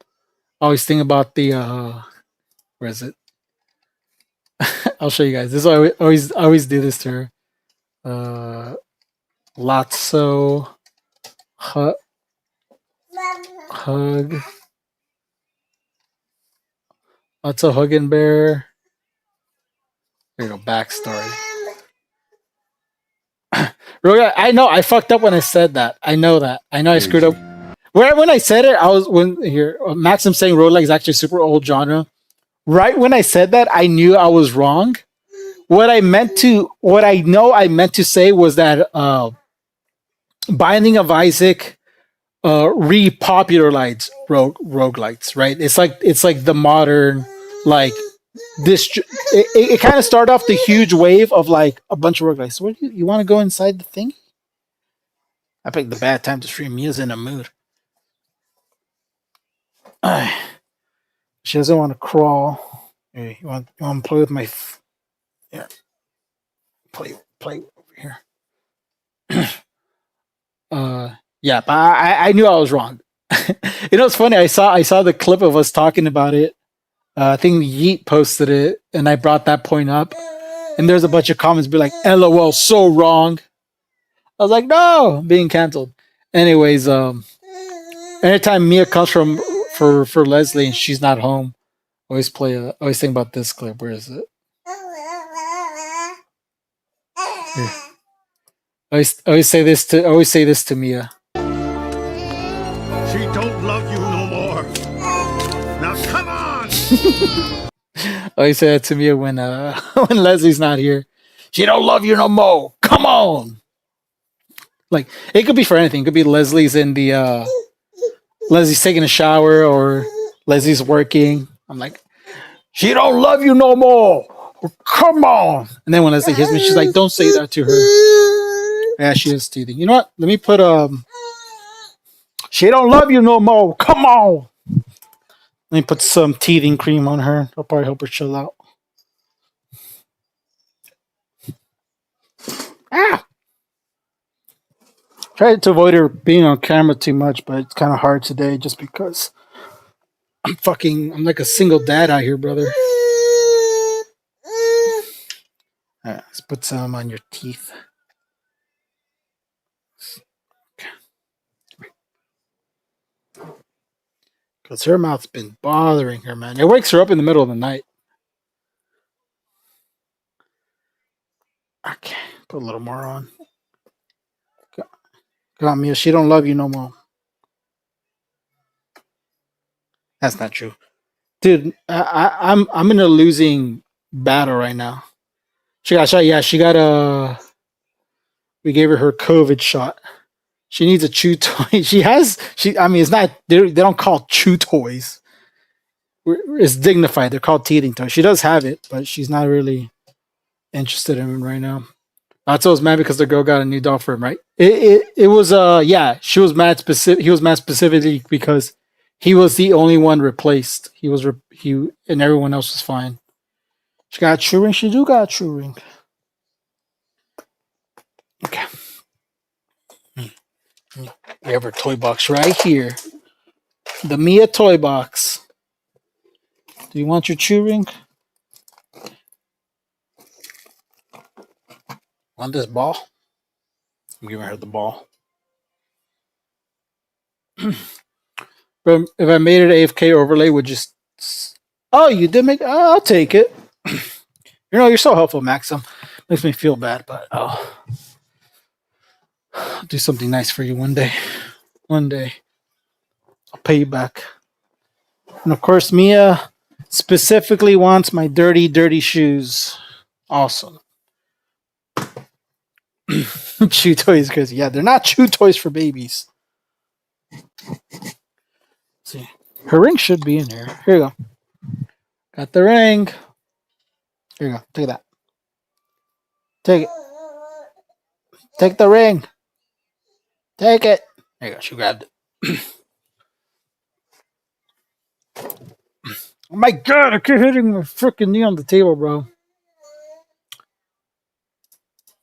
I always think about the where is it? I'll show you guys. This I always do this to her. Lotso hug Lotso Hug and Bear. There you go, backstory. Really, I know I fucked up when I said that. I know that. I know I screwed up. When I said it, Maxim saying roguelike is actually super old genre. Right when I said that, I knew I was wrong. What I meant to say was that Binding of Isaac repopularized roguelites, right? It's like the modern, like this. It kind of started off the huge wave of like a bunch of roguelites. So what you want to go inside the thing? I picked the bad time to stream. Mia's in a mood. She doesn't want to crawl. Hey, you want to play with my? Yeah, play over here. Yeah, but I knew I was wrong. It's funny. I saw the clip of us talking about it. I think Yeet posted it, and I brought that point up. And there's a bunch of comments be like, "LOL, so wrong." I was like, "No, I'm being canceled." Anyways, anytime Mia comes for Leslie and she's not home, always think about this clip. Where is it? Here. I always say this to Mia. She don't love you no more. Now come on. I always say that to Mia when when Leslie's not here. She don't love you no more. Come on. Like it could be for anything. It could be Leslie's Leslie's taking a shower or Leslie's working. I'm like, she don't love you no more. Come on. And then when Leslie hears me, she's like, don't say that to her. Yeah, she is teething. You know what? Let me put she don't love you no more. Come on. Let me put some teething cream on her. That'll probably help her chill out. Ah! Tried to avoid her being on camera too much, but it's kind of hard today just because I'm like a single dad out here, brother. All right, let's put some on your teeth. Because her mouth's been bothering her, man. It wakes her up in the middle of the night. Okay, put a little more on. Got Mia, she don't love you no more. That's not true, dude. I'm in a losing battle right now. She got shot. Yeah, she got we gave her COVID shot. She needs a chew toy. I mean, it's not. They don't call chew toys. It's dignified. They're called teething toys. She does have it, but she's not really interested in it right now. That's was mad because the girl got a new doll for him, right? It was yeah. She was mad specific. He was mad specifically because he was the only one replaced. And everyone else was fine. She got a true ring. She do got a true ring. Okay. We have her toy box right here. The Mia toy box. Do you want your chew ring? Want this ball? I'm giving her the ball. But if I made it AFK overlay, would just. Oh, you did make. Oh, I'll take it. You're so helpful, Maxim. Makes me feel bad, but I'll do something nice for you one day. One day, I'll pay you back. And of course, Mia specifically wants my dirty, dirty shoes. Awesome. Chew toys, because yeah, they're not chew toys for babies. Let's see, her ring should be in here. Here you go. Got the ring. Here you go. Take that. Take it. Take the ring. Take it. There you go. She grabbed it. Oh my god, I keep hitting my freaking knee on the table, bro.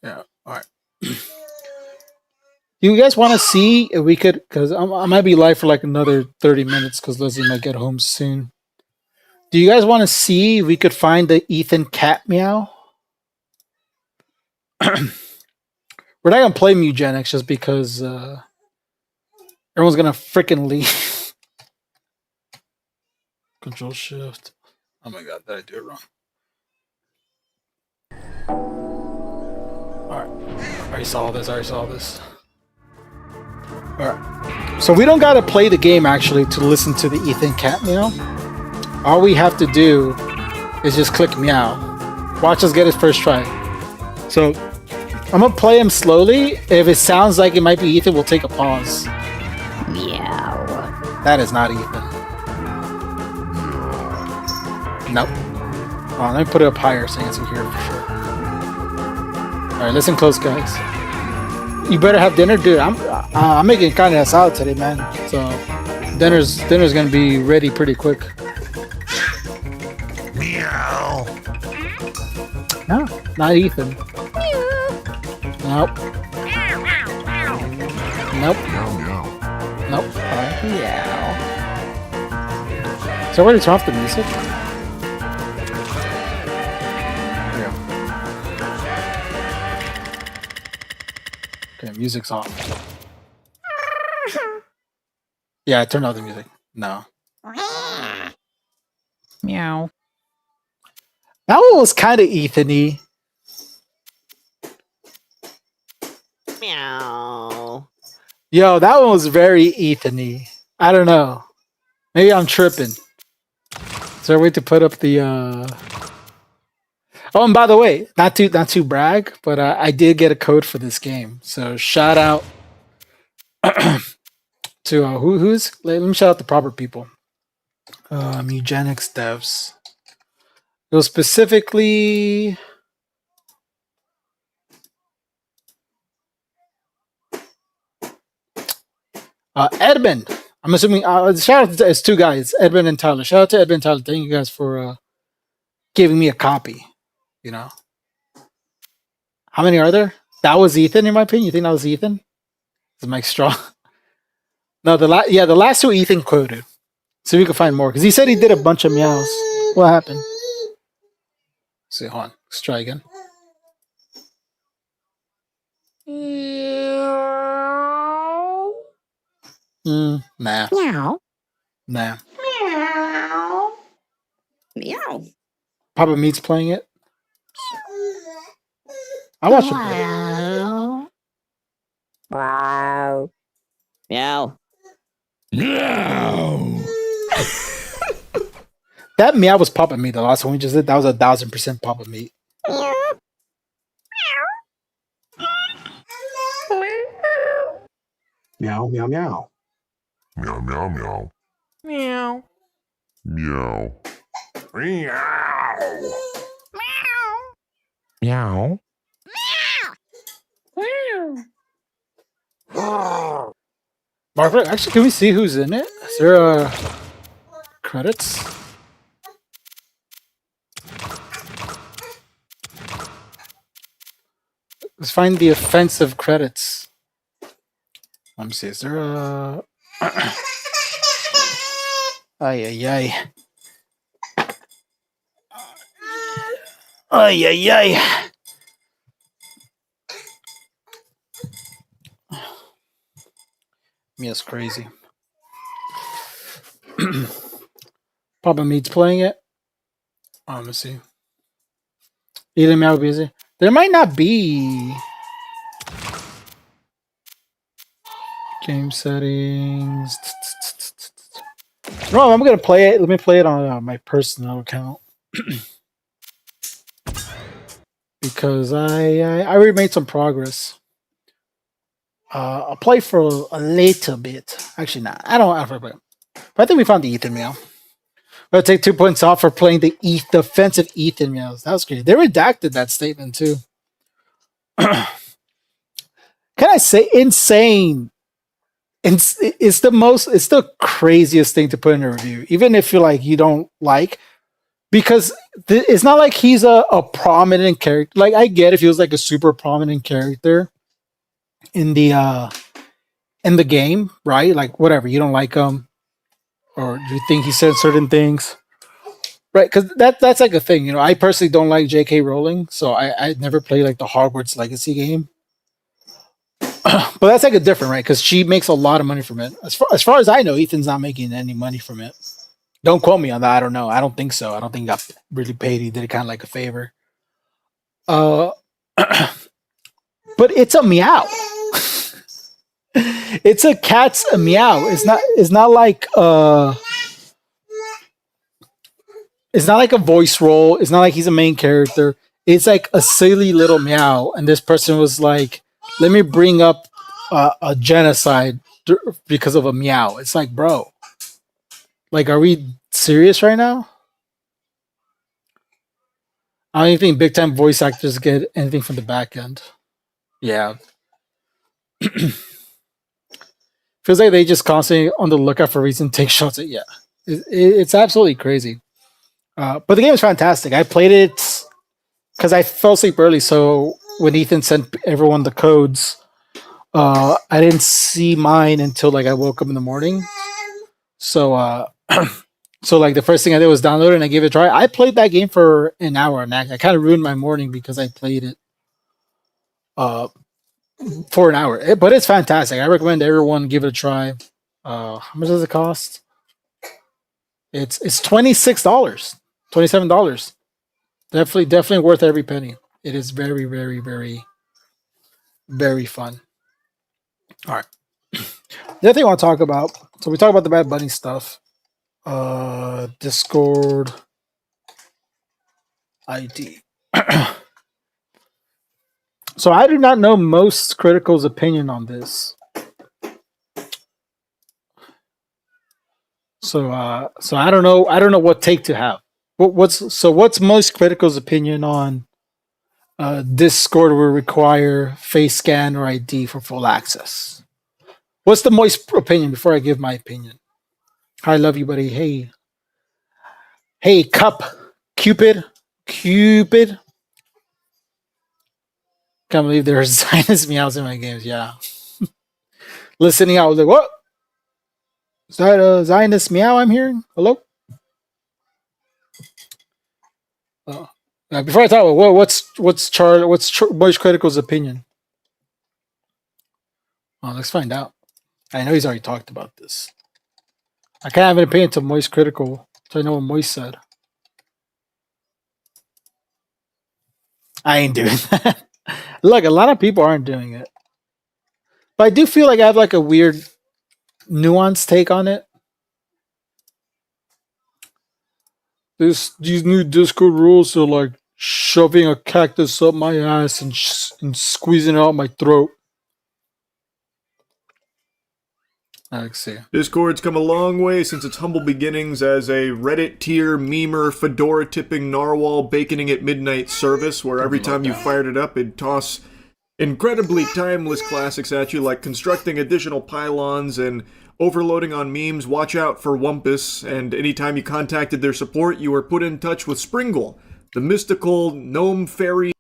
Yeah, alright. You guys want to see if we could, because I might be live for like another 30 minutes because Leslie might get home soon. Do you guys want to see if we could find the Ethan cat meow? We're not going to play Mugenics just because everyone's going to freaking leave. Control Shift. Oh my god, did I do it wrong? Alright. I already saw this. Alright. So we don't gotta play the game actually to listen to the Ethan cat meow. All we have to do is just click meow. Watch us get his first try. So I'm gonna play him slowly. If it sounds like it might be Ethan, we'll take a pause. Meow. That is not Ethan. Nope. Well, let me put it up higher so you can hear it for sure. Alright, listen close, guys. You better have dinner, dude. I'm making carne asada today, man. So dinner's gonna be ready pretty quick. Meow. No, not Ethan. Nope. Nope. Meow meow. Nope. Alright. Meow. So I already turn off the music? Okay, music's off. Yeah, I turned off the music. No. Meow. That one was kind of Ethan-y. Meow. Yo, that one was very Ethan-y. I don't know. Maybe I'm tripping. Is there a way to put up the Oh, and by the way, not to brag, but I did get a code for this game. So shout out to who's. Let me shout out the proper people. Eugenics devs. It was specifically. Edmund. I'm assuming. Shout out to it's two guys, Edmund and Tyler. Shout out to Edmund and Tyler. Thank you guys for giving me a copy. You know, how many are there? That was Ethan, in my opinion. You think that was Ethan? Is Mike Straw? No, the last two Ethan quoted. So we can find more because he said he did a bunch of meows. What happened? Let's see, hold on. Let's try again. Nah. Meow. Nah. Meow. Meow. Papa Meat's playing it. I watched him play it. Meow. Wow. Meow. Meow. That meow was Papa Meat. The last one we just did, that was 1,000% Papa Meat. Meow, meow, meow. Meow meow meow. Meow. Meow. Meow. Meow. Margaret, actually, can we see who's in it? Is there credits? Let's find the offensive credits. Let me see. Is there a? Ay ay ay. Ay ay ay. Mia's crazy. Papa Meat's playing it. Let me see. Ethan Meow busy. There might not be game settings. No, I'm gonna play it. Let me play it on my personal account because I already made some progress. I'll play for a little bit. Actually, not. I don't have to play. But I think we found the Ethan Meow. I'll take 2 points off for playing the defensive Ethan Meows. That was great. They redacted that statement too. Can I say insane? It's the craziest thing to put in a review, even if you don't like, because it's not like he's a prominent character. Like, I get if he was like a super prominent character in the game, right? Like, whatever, you don't like him, or you think he said certain things, right? Because that's like a thing, you know. I personally don't like J.K. Rowling, so I never played like the Hogwarts Legacy game. But that's like a different, right? Because she makes a lot of money from it. As far as I know, Ethan's not making any money from it. Don't quote me on that. I don't know. I don't think so. I don't think he got really paid. He did it kind of like a favor. But it's a meow. It's a cat's a meow. It's not like it's not like a voice role. It's not like he's a main character. It's like a silly little meow. And this person was like, let me bring up a genocide because of a meow. It's like, bro, like, are we serious right now? I don't even think big time voice actors get anything from the back end. Yeah. Feels like they just constantly on the lookout for reason to take shots at. Yeah. It's absolutely crazy. But the game is fantastic. I played it because I fell asleep early, so when Ethan sent everyone the codes, I didn't see mine until like I woke up in the morning. So so like the first thing I did was download it and I gave it a try. I played that game for an hour and I kind of ruined my morning because I played it for an hour. But it's fantastic. I recommend everyone give it a try. How much does it cost? It's $26, $27. Definitely worth every penny. It is very, very, very, very fun. All right. The other thing I want to talk about. So we talked about the Bad Bunny stuff. Discord ID. So I do not know Most Critical's opinion on this. So I don't know. I don't know what take to have. What's Most Critical's opinion on Discord will require face scan or ID for full access? What's the Moist opinion before I give my opinion? I love you, buddy. Hey, Cupid. Can't believe there's Zionist meows in my games. Yeah. Listening out, like, what? Is that a Zionist meow I'm hearing? Hello? Before I talk about what's Moist Critical's opinion? Oh, let's find out. I know he's already talked about this. I can't have an opinion to Moist Critical, so I know what Moist said. I ain't doing that. Look, a lot of people aren't doing it. But I do feel like I have like a weird nuanced take on it. These new Discord rules are like shoving a cactus up my ass and squeezing it out my throat. Let's see. Discord's come a long way since its humble beginnings as a Reddit tier memer fedora tipping narwhal baconing at midnight service where every time you fired it up it'd toss incredibly timeless classics at you like constructing additional pylons and overloading on memes, watch out for Wumpus, and anytime you contacted their support you were put in touch with Springle, the mystical gnome fairy.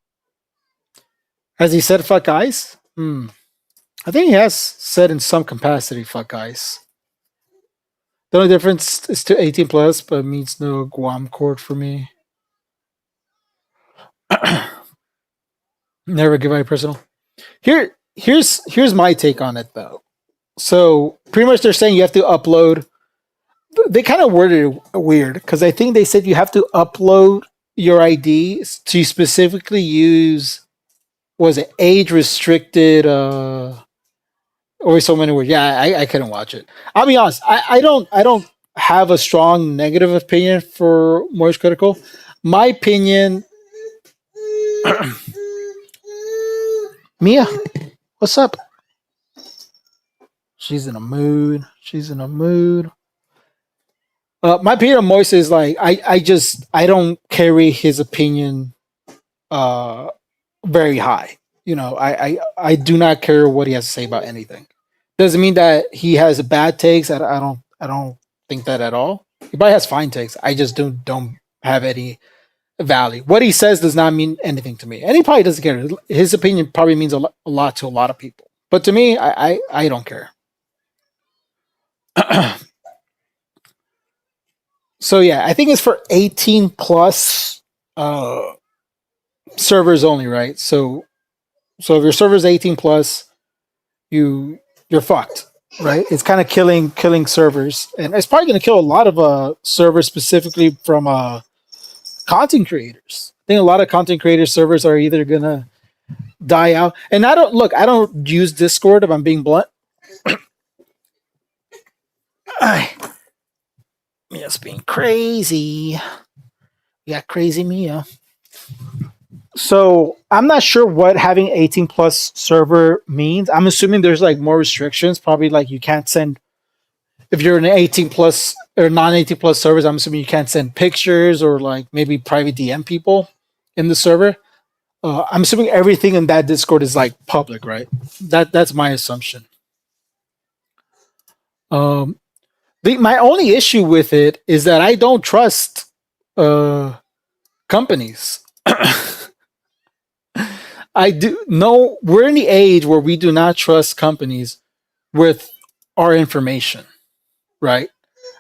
Has he said fuck ice? I think he has said in some capacity fuck ice. The only difference is to 18 plus, but it means no Guam court for me. Never give my personal. Here's my take on it though. So pretty much they're saying you have to upload they kind of worded it weird because I think they said you have to upload your ID to specifically use, was it age restricted, or so many words. Yeah, I couldn't watch it. I'll be honest. I don't have a strong negative opinion for Moist Critical. My opinion, Mia, what's up? She's in a mood. She's in a mood. My opinion on Moist is like I don't carry his opinion very high. You know, I do not care what he has to say about anything. Doesn't mean that he has bad takes. I don't think that at all. He probably has fine takes. I just don't have any value. What he says does not mean anything to me, and he probably doesn't care. His opinion probably means a lot to a lot of people, but to me, I don't care. So yeah, I think it's for 18 plus servers only, right? So if your server's 18 plus, you're fucked, right? It's kind of killing servers, and it's probably going to kill a lot of servers specifically from content creators. I think a lot of content creator servers are either going to die out. And I don't use Discord if I'm being blunt. Mia's being crazy. Yeah, crazy Mia. So I'm not sure what having 18 plus server means. I'm assuming there's like more restrictions. Probably like you can't send, if you're an 18 plus or non 18 plus servers, I'm assuming you can't send pictures or like maybe private DM people in the server. I'm assuming everything in that Discord is like public, right? That's my assumption. My only issue with it is that I don't trust companies. I do no. We're in the age where we do not trust companies with our information, right?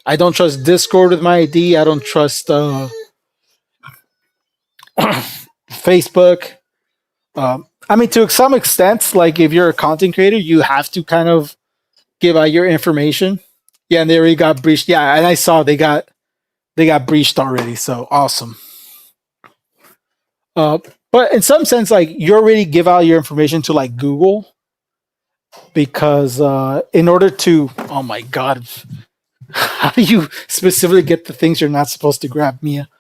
I don't trust Discord with my ID. I don't trust Facebook. I mean, to some extent, like if you're a content creator, you have to kind of give out your information. Yeah, and they already got breached. Yeah, and I saw they got breached already. So awesome. But in some sense, like you already give out your information to like Google because in order to, oh my god, how do you specifically get the things you're not supposed to grab, Mia?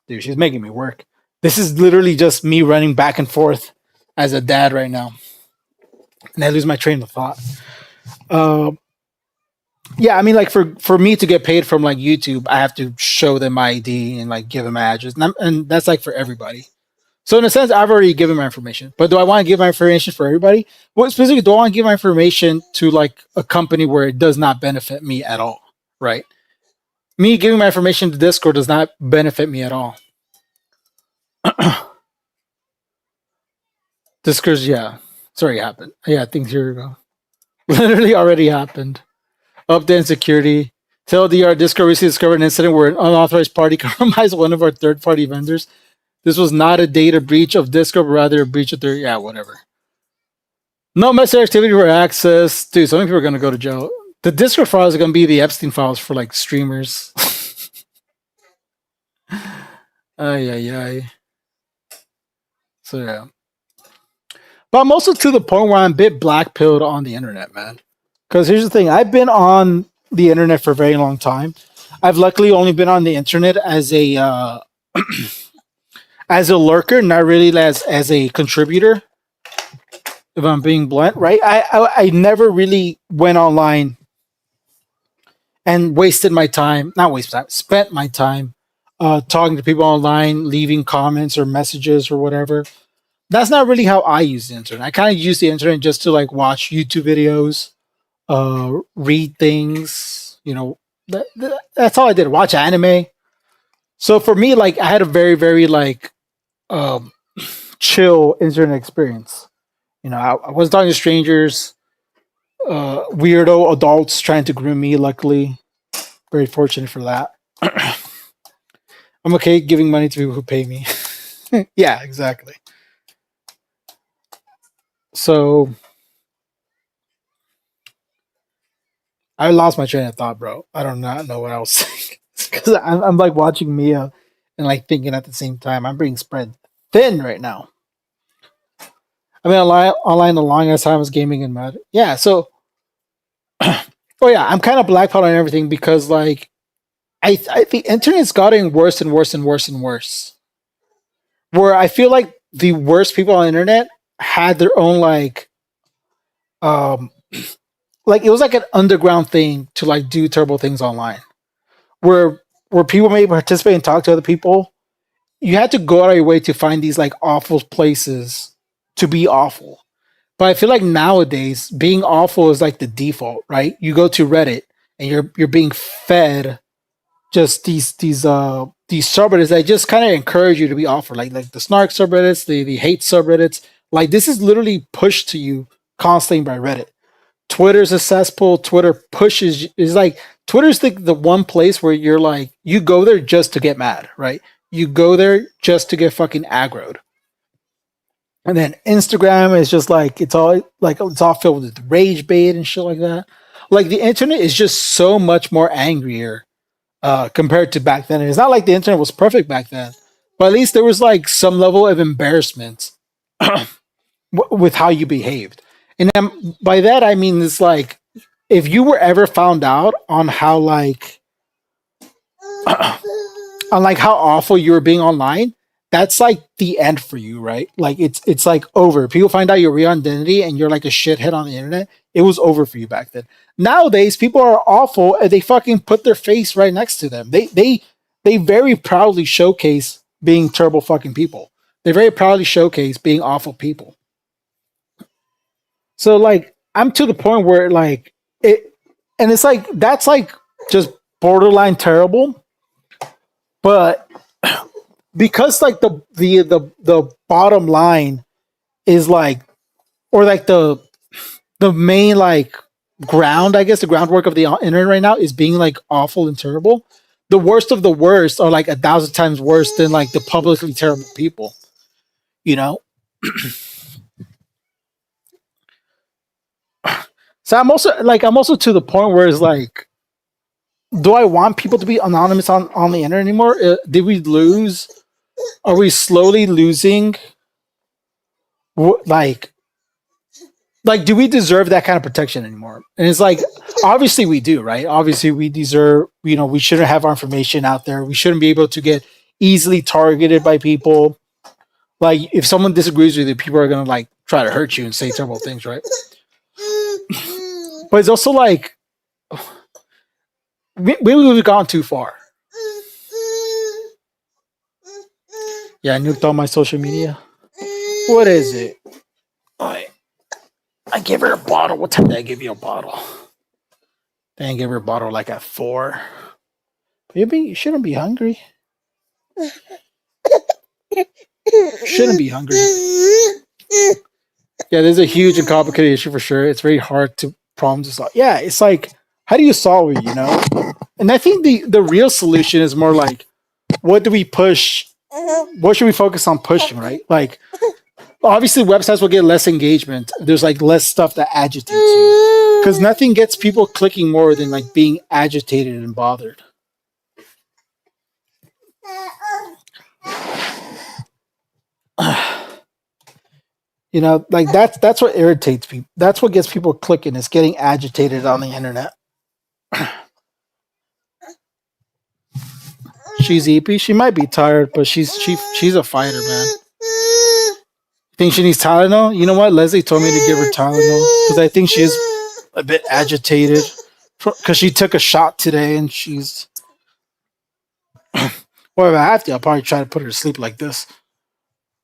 Dude, she's making me work. This is literally just me running back and forth as a dad right now. And I lose my train of thought. Yeah, I mean, like for me to get paid from like YouTube, I have to show them my ID and like give them my address, and that's like for everybody. So in a sense, I've already given my information. But do I want to give my information for everybody? What specifically do I want to give my information to like a company where it does not benefit me at all? Right? Me giving my information to Discord does not benefit me at all. Discord's, yeah, it's already happened. Yeah, I think here we go. Literally already happened. Update security. TLDR, Discord recently discovered an incident where an unauthorized party compromised one of our third-party vendors. This was not a data breach of Discord, but rather a breach of their, yeah, whatever. No messenger activity for access. Dude, so many people are going to go to jail. The Discord files are going to be the Epstein files for like streamers. Ay. So yeah. But I'm also to the point where I'm a bit black-pilled on the internet, man. Because here's the thing. I've been on the internet for a very long time. I've luckily only been on the internet as a as a lurker, not really as a contributor. If I'm being blunt, right? I never really went online and wasted my time. Not wasted time. Spent my time talking to people online, leaving comments or messages or whatever. That's not really how I use the internet. I kind of use the internet just to like watch YouTube videos, read things, you know, that's all I did. Watch anime. So for me, like I had a very, very like chill internet experience. You know, I wasn't talking to strangers, weirdo adults trying to groom me. Luckily, very fortunate for that. I'm okay giving money to people who pay me. Yeah, exactly. So I lost my train of thought, bro. I do not know what I was saying because I'm like watching Mia and like thinking at the same time. I'm being spread thin right now. I mean, online the longest time was gaming and mad. Yeah, so oh yeah, I'm kind of blackpilled on everything because like the internet's gotten worse and worse and worse and worse. Where I feel like the worst people on the internet had their own um like it was like an underground thing to like do terrible things online. Where people may participate and talk to other people, you had to go out of your way to find these like awful places to be awful. But I feel like nowadays being awful is like the default, right? You go to Reddit and you're being fed just these subreddits that just kind of encourage you to be awful, like the snark subreddits, the hate subreddits. Like this is literally pushed to you constantly by Reddit. Twitter's a cesspool. Twitter pushes is like Twitter's the one place where you're like you go there just to get mad, right? You go there just to get fucking aggroed. And then Instagram is just like it's all filled with rage bait and shit like that. Like the internet is just so much more angrier compared to back then. And it's not like the internet was perfect back then, but at least there was like some level of embarrassment with how you behaved. And then by that I mean it's like if you were ever found out on how like on like how awful you were being online, that's like the end for you, right? Like it's like over. People find out your real identity and you're like a shithead on the internet. It was over for you back then. Nowadays, people are awful and they fucking put their face right next to them. They very proudly showcase being terrible fucking people. They very proudly showcase being awful people. So like I'm to the point where like it and it's like that's like just borderline terrible. But because like the bottom line is like or like the main like ground, I guess the groundwork of the internet right now is being like awful and terrible. The worst of the worst are like 1,000 times worse than like the publicly terrible people, you know? So I'm also to the point where it's like, do I want people to be anonymous on the internet anymore? Did we lose? Are we slowly losing? Like, do we deserve that kind of protection anymore? And it's like, obviously we do, right? Obviously we deserve, we shouldn't have our information out there. We shouldn't be able to get easily targeted by people. Like if someone disagrees with you, people are going to like try to hurt you and say terrible things, right? But it's also like, maybe we've gone too far. Yeah, I nuked all my social media. What is it? I gave her a bottle. What time did I give you a bottle? Then I gave her a bottle like at 4. You shouldn't be hungry. Shouldn't be hungry. Yeah, there's a huge and complicated issue for sure. It's very hard to problem to solve. Yeah, it's like, how do you solve it, And I think the real solution is more like, what do we push? What should we focus on pushing, right? Like, obviously websites will get less engagement. There's like less stuff that agitates you. Because nothing gets people clicking more than like being agitated and bothered. Like that's what irritates people. That's what gets people clicking, is getting agitated on the internet. She's eepy. She might be tired, but she's a fighter, man. Think she needs Tylenol? You know what? Leslie told me to give her Tylenol because I think she is a bit agitated because she took a shot today and she's. Well, if I have to, I'll probably try to put her to sleep like this.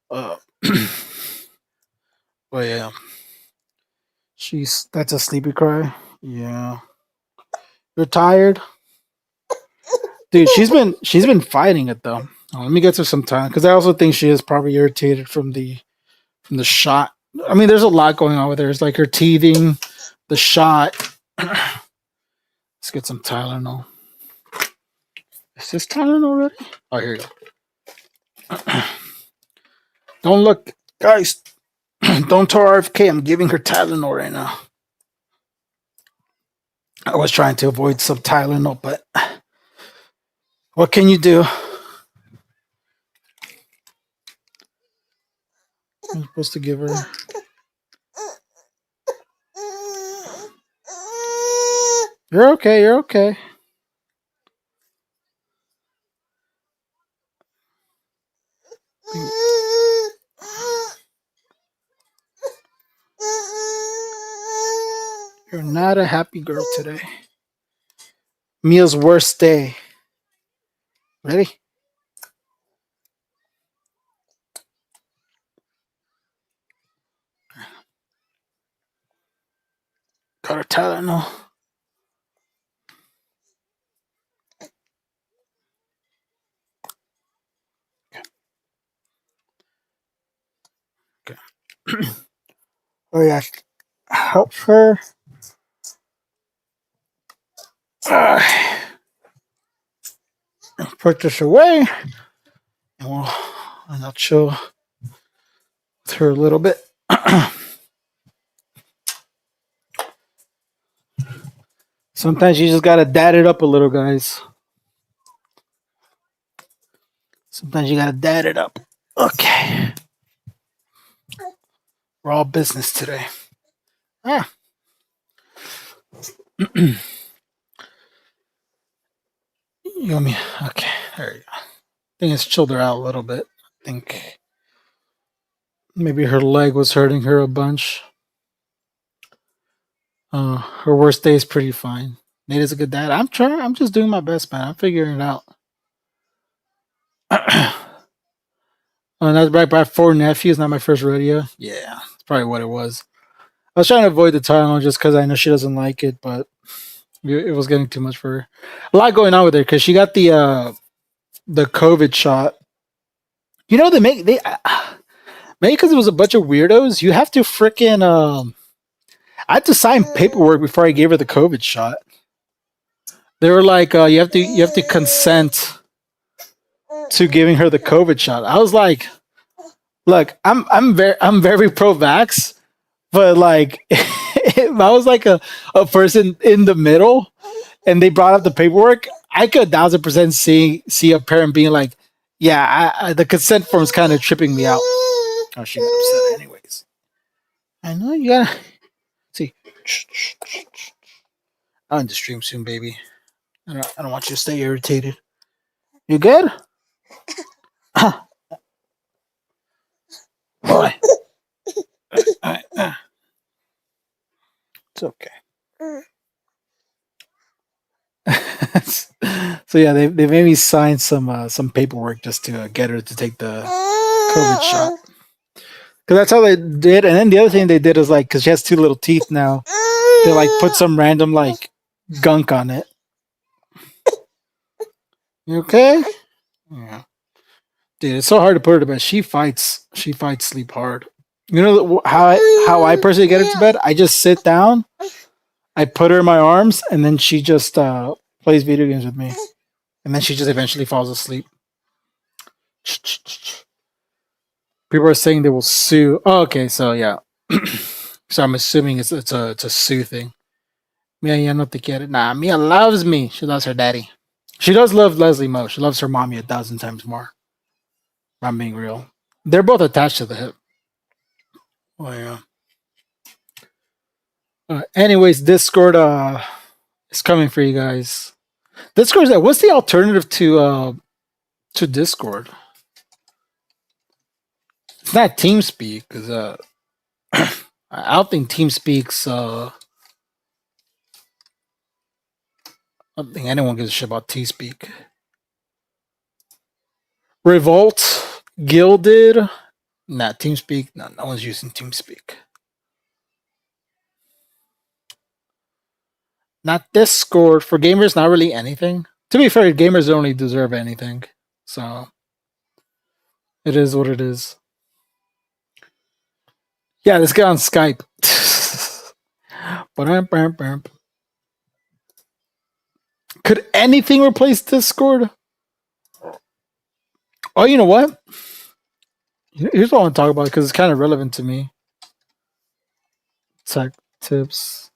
But yeah, that's a sleepy cry. Yeah, you're tired, dude. She's been fighting it though. Let me get to some time because I also think she is probably irritated from the shot. I mean, there's a lot going on with her. It's like her teething, the shot. Let's get some Tylenol. Is this Tylenol already? Oh, here you go. Don't look, guys. Don't tell RFK I'm giving her Tylenol right now. I was trying to avoid some Tylenol, but what can you do? I'm supposed to give her. You're okay. You're okay. You're not a happy girl today. Mia's worst day. Ready? Got her Tylenol. Okay. Oh yeah, help her. Put this away, and I'll chill with her a little bit. Sometimes you just gotta dad it up a little, guys. Sometimes you gotta dad it up. Okay. We're all business today. Ah. You want me? Okay, there you go. I think it's chilled her out a little bit. I think maybe her leg was hurting her a bunch. Her worst day is pretty fine. Nate is a good dad. I'm trying. I'm just doing my best, man. I'm figuring it out. And that's right by 4 nephews, not my first rodeo. Yeah, that's probably what it was. I was trying to avoid the Tylenol just because I know she doesn't like it, but it was getting too much for her. A lot going on with her because she got the COVID shot. You know, maybe because it was a bunch of weirdos. You have to freaking I had to sign paperwork before I gave her the COVID shot. They were like, you have to consent to giving her the COVID shot. I was like, look, I'm very pro-vax, but like if I was like a person in the middle and they brought up the paperwork, I could 1000% see a parent being like, yeah, the consent form is kind of tripping me out. Oh, she got upset anyways. I know you gotta see. I'll end the stream soon, baby. I don't want you to stay irritated. You good? Boy. It's okay. So yeah, they made me sign some paperwork just to get her to take the COVID shot. Because that's how they did. And then the other thing they did is like, because she has 2 little teeth now, they like put some random like gunk on it. You okay? Yeah. Dude, it's so hard to put her to bed. She fights sleep hard. You know how I personally get her to bed? I just sit down, I put her in my arms, and then she just plays video games with me. And then she just eventually falls asleep. People are saying they will sue. Oh, okay, so yeah. So I'm assuming it's a sue thing. Mia ya no te quiere. Nah, Mia loves me. She loves her daddy. She does love Leslie Moe. She loves her mommy 1,000 times more. I'm being real. They're both attached to the hip. Oh yeah. Anyways, Discord is coming for you guys. Discord is what's the alternative to Discord? It's not TeamSpeak because I don't think TeamSpeak's I don't think anyone gives a shit about TeamSpeak. Revolt, Gilded, nah, TeamSpeak, no one's using TeamSpeak. Not Discord. For gamers, not really anything. To be fair, gamers only deserve anything. So it is what it is. Yeah, let's get on Skype. Could anything replace Discord? Oh, you know what? Here's what I want to talk about because it's kind of relevant to me. Tech tips.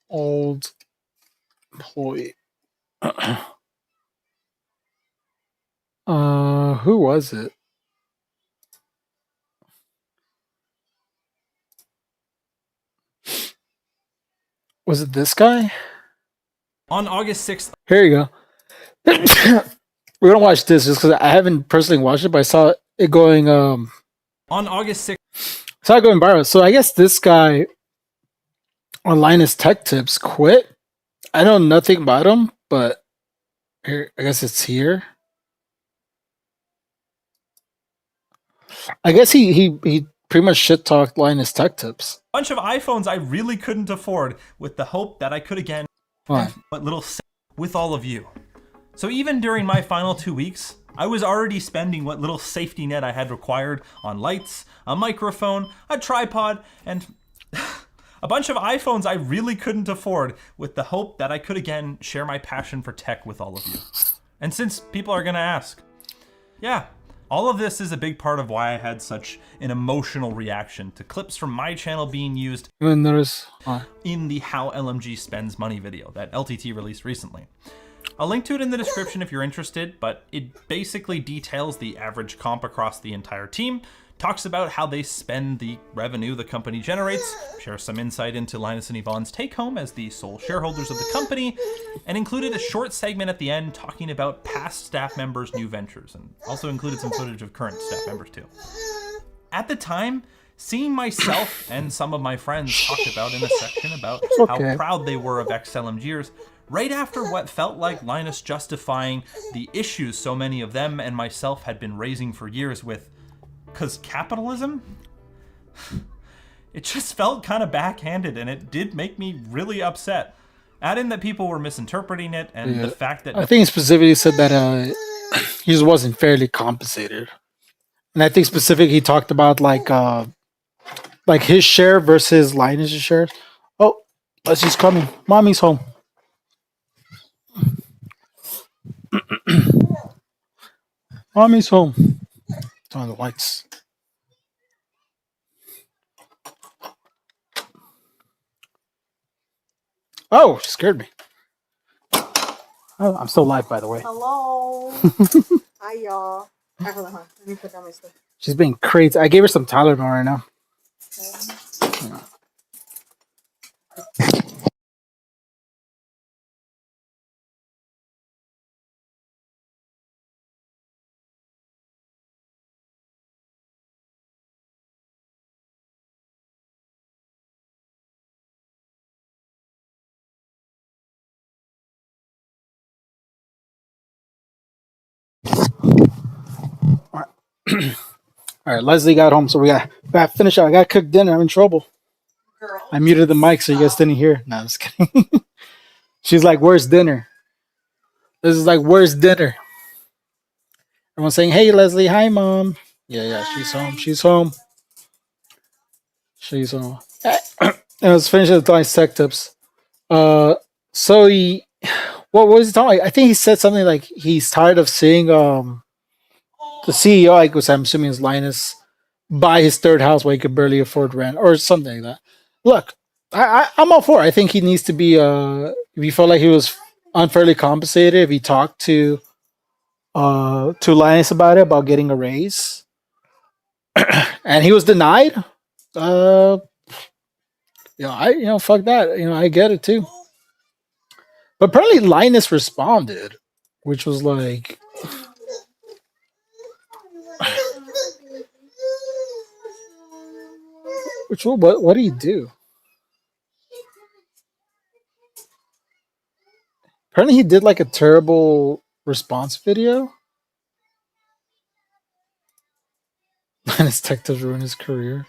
Old employee. Who was it? Was it this guy? On August 6th, Here you go. We're gonna watch this just because I haven't personally watched it, but I saw it going. on August 6th, Saw it going viral. So I guess this guy on Linus Tech Tips quit. I know nothing about him, but here I guess it's here. I guess he pretty much shit talked Linus Tech Tips. bunch of iPhones I really couldn't afford, with the hope that I could again Why? have what little with all of you. So even during my final 2 weeks, I was already spending what little safety net I had required on lights, a microphone, a tripod, and a bunch of iPhones I really couldn't afford, with the hope that I could again share my passion for tech with all of you. And since people are gonna ask, yeah, all of this is a big part of why I had such an emotional reaction to clips from my channel being used Even there's in the How LMG Spends Money video that LTT released recently. I'll link to it in the description if you're interested, but it basically details the average comp across the entire team, talks about how they spend the revenue the company generates, shares some insight into Linus and Yvonne's take home as the sole shareholders of the company, and included a short segment at the end talking about past staff members' new ventures, and also included some footage of current staff members too. At the time, seeing myself and some of my friends talk about in a section about okay. how proud they were of ex-LMGers, right after what felt like Linus justifying the issues so many of them and myself had been raising for years with, "'cause capitalism?" It just felt kind of backhanded, and it did make me really upset. Add in that people were misinterpreting it, and the fact that I think he specifically said that he just wasn't fairly compensated, and I think specifically he talked about like his share versus Linus's share. Oh, Leslie's coming. Mommy's home. Mommy's home. Turn on the lights. Oh, she scared me. Oh, I'm still live, by the way. Hello. Hi, y'all. Alright, hold on. Let me put down my stuff. She's being crazy. I gave her some Tylenol right now. All right, Leslie got home, so we got to finish up. I got to cook dinner. I'm in trouble. Girl. I muted the mic so you guys didn't hear. No, I'm just kidding. She's like, "Where's dinner?" This is like, "Where's dinner?" Everyone's saying, "Hey, Leslie. Hi, Mom." Yeah, she's home. She's home. She's home. And let's finish with Linus Tech Tips. So he, what was he talking? I think he said something like he's tired of seeing the CEO, like, which I'm assuming is Linus, buy his third house while he could barely afford rent or something like that. Look, I'm all for it. I think he needs to be. If he felt like he was unfairly compensated, if he talked to Linus about it, about getting a raise, and he was denied. Fuck that. I get it too. But apparently Linus responded, which was like, what did he do? Apparently he did like a terrible response video. Linus Tech Tips ruined his career.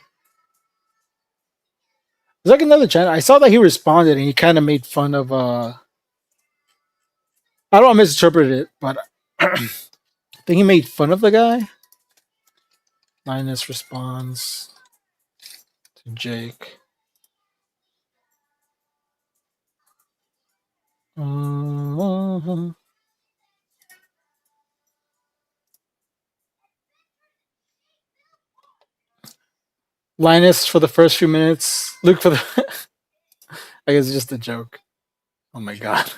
There's like another channel. I saw that he responded and he kind of made fun of I don't want to misinterpret it, but I think he made fun of the guy. Linus responds to Jake. Linus for the first few minutes. Luke for the Like it's just a joke. Oh my god.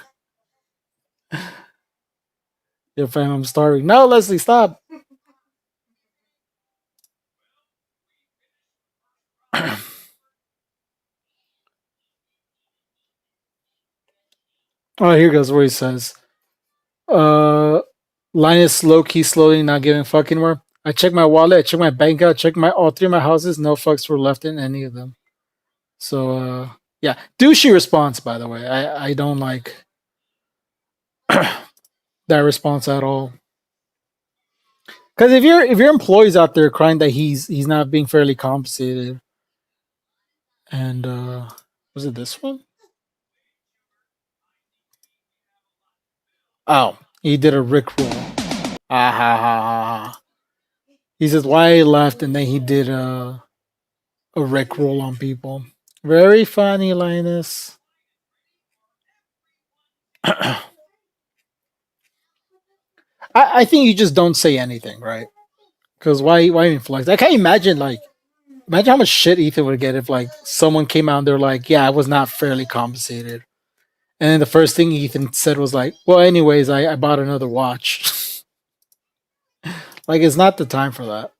Your fam, I'm starving. No, Leslie, stop. Oh, here goes where he says, Linus low key slowly not giving fucking more. I checked my wallet, I checked my bank account, checked my all three of my houses, no fucks were left in any of them. So yeah. Douchey response, by the way. I don't like that response at all. Because if your employees out there crying that he's not being fairly compensated, and was it this one? Oh, he did a Rick roll. Ah ha ha ha ha. He says why he left, and then he did a Rick roll on people. Very funny, Linus. I think you just don't say anything, right? Because why even flex? I can't imagine imagine how much shit Ethan would get if like someone came out and they're like, yeah, I was not fairly compensated. And then the first thing Ethan said was like, well, anyways, I bought another watch. Like it's not the time for that.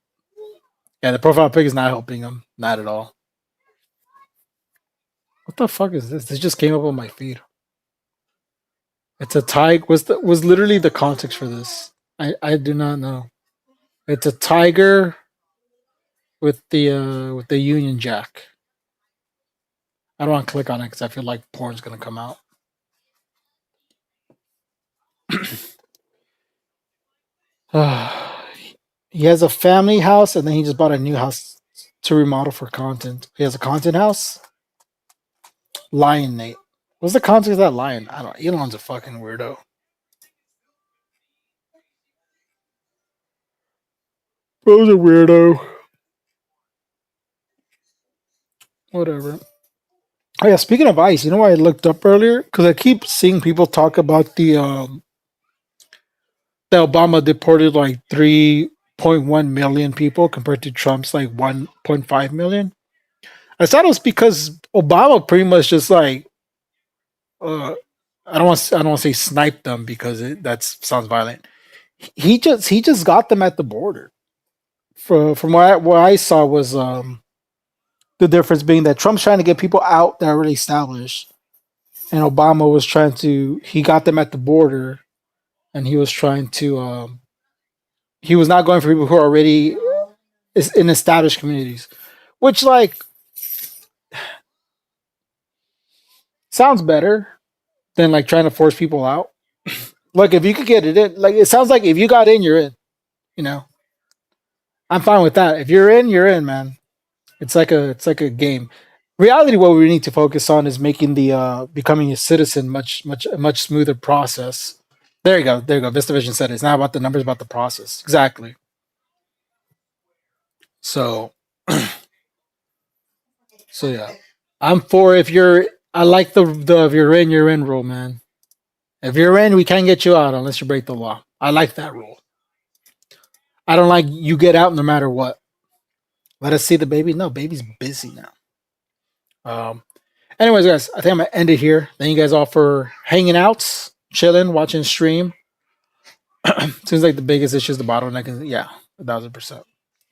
Yeah, the profile pic is not helping him. Not at all. What the fuck is this? This just came up on my feed. It's a tiger. Was literally the context for this. I do not know. It's a tiger with the Union Jack. I don't want to click on it because I feel like porn's gonna come out. He has a family house and then he just bought a new house to remodel for content. He has a content house. Lion Nate. What's the context of that lion? I don't know. Elon's a fucking weirdo. Bro's a weirdo. Whatever. Oh yeah, speaking of ICE, you know what I looked up earlier? Because I keep seeing people talk about the Obama deported like 3.1 million people compared to Trump's like 1.5 million. I thought it was because Obama pretty much just like I don't want to say sniped them because that sounds violent. He just got them at the border. From what I saw was the difference being that Trump's trying to get people out that are already established, and Obama was he got them at the border, and he was trying to he was not going for people who are already in established communities, which like sounds better than like trying to force people out. Like if you could get it in, like it sounds like if you got in, you're in. You know, I'm fine with that. If you're in, man. It's like a game. Reality, what we need to focus on is making the becoming a citizen much smoother process. There you go. VistaVision said it's not about the numbers, about the process. Exactly. So, so yeah, I'm for if you're. I like the if you're in rule, man. If you're in, we can't get you out unless you break the law. I like that rule. I don't like you get out no matter what. Let us see the baby. No, baby's busy now. Anyways, guys, I think I'm gonna end it here. Thank you guys all for hanging out, chilling, watching stream. Seems like the biggest issue is the bottleneck. Yeah, 1,000%.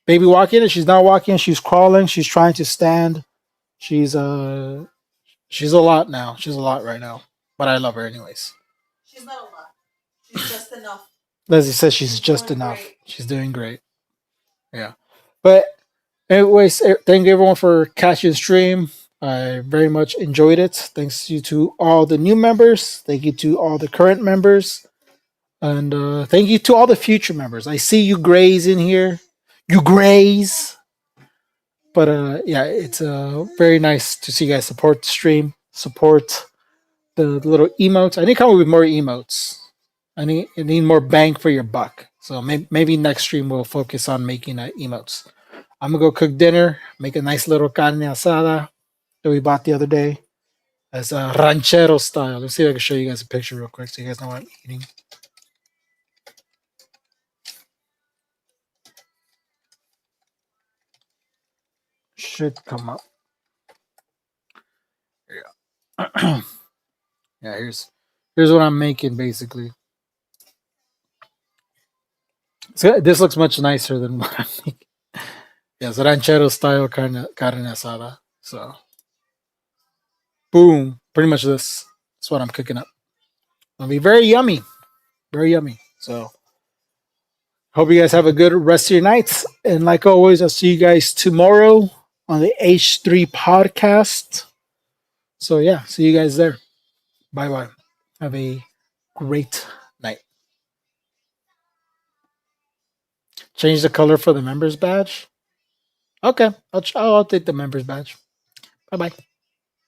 Baby walking, and she's not walking. She's crawling. She's trying to stand. She's a lot now. She's a lot right now, but I love her anyways. She's not a lot. She's just enough. Leslie says she's just enough. Great. She's doing great. Yeah, but anyways, thank you everyone for catching the stream. I very much enjoyed it. Thanks you to all the new members. Thank you to all the current members. And thank you to all the future members. I see you Grays in here. You Grays. But yeah, it's very nice to see you guys support the stream. Support the little emotes. I need to come up with more emotes. I need more bang for your buck. So maybe next stream we'll focus on making emotes. I'm going to go cook dinner. Make a nice little carne asada that we bought the other day. As a ranchero style. Let's see if I can show you guys a picture real quick so you guys know what I'm eating. Should come up. Yeah. Yeah, here's what I'm making basically. So this looks much nicer than what I'm making. Yes, ranchero style carne asada. So, boom, pretty much this. That's what I'm cooking up. It'll be very yummy, very yummy. So, hope you guys have a good rest of your nights. And like always, I'll see you guys tomorrow on the H3 podcast. So yeah, see you guys there. Bye bye. Have a great night. Change the color for the members badge. Okay, I'll take the members badge. Bye bye.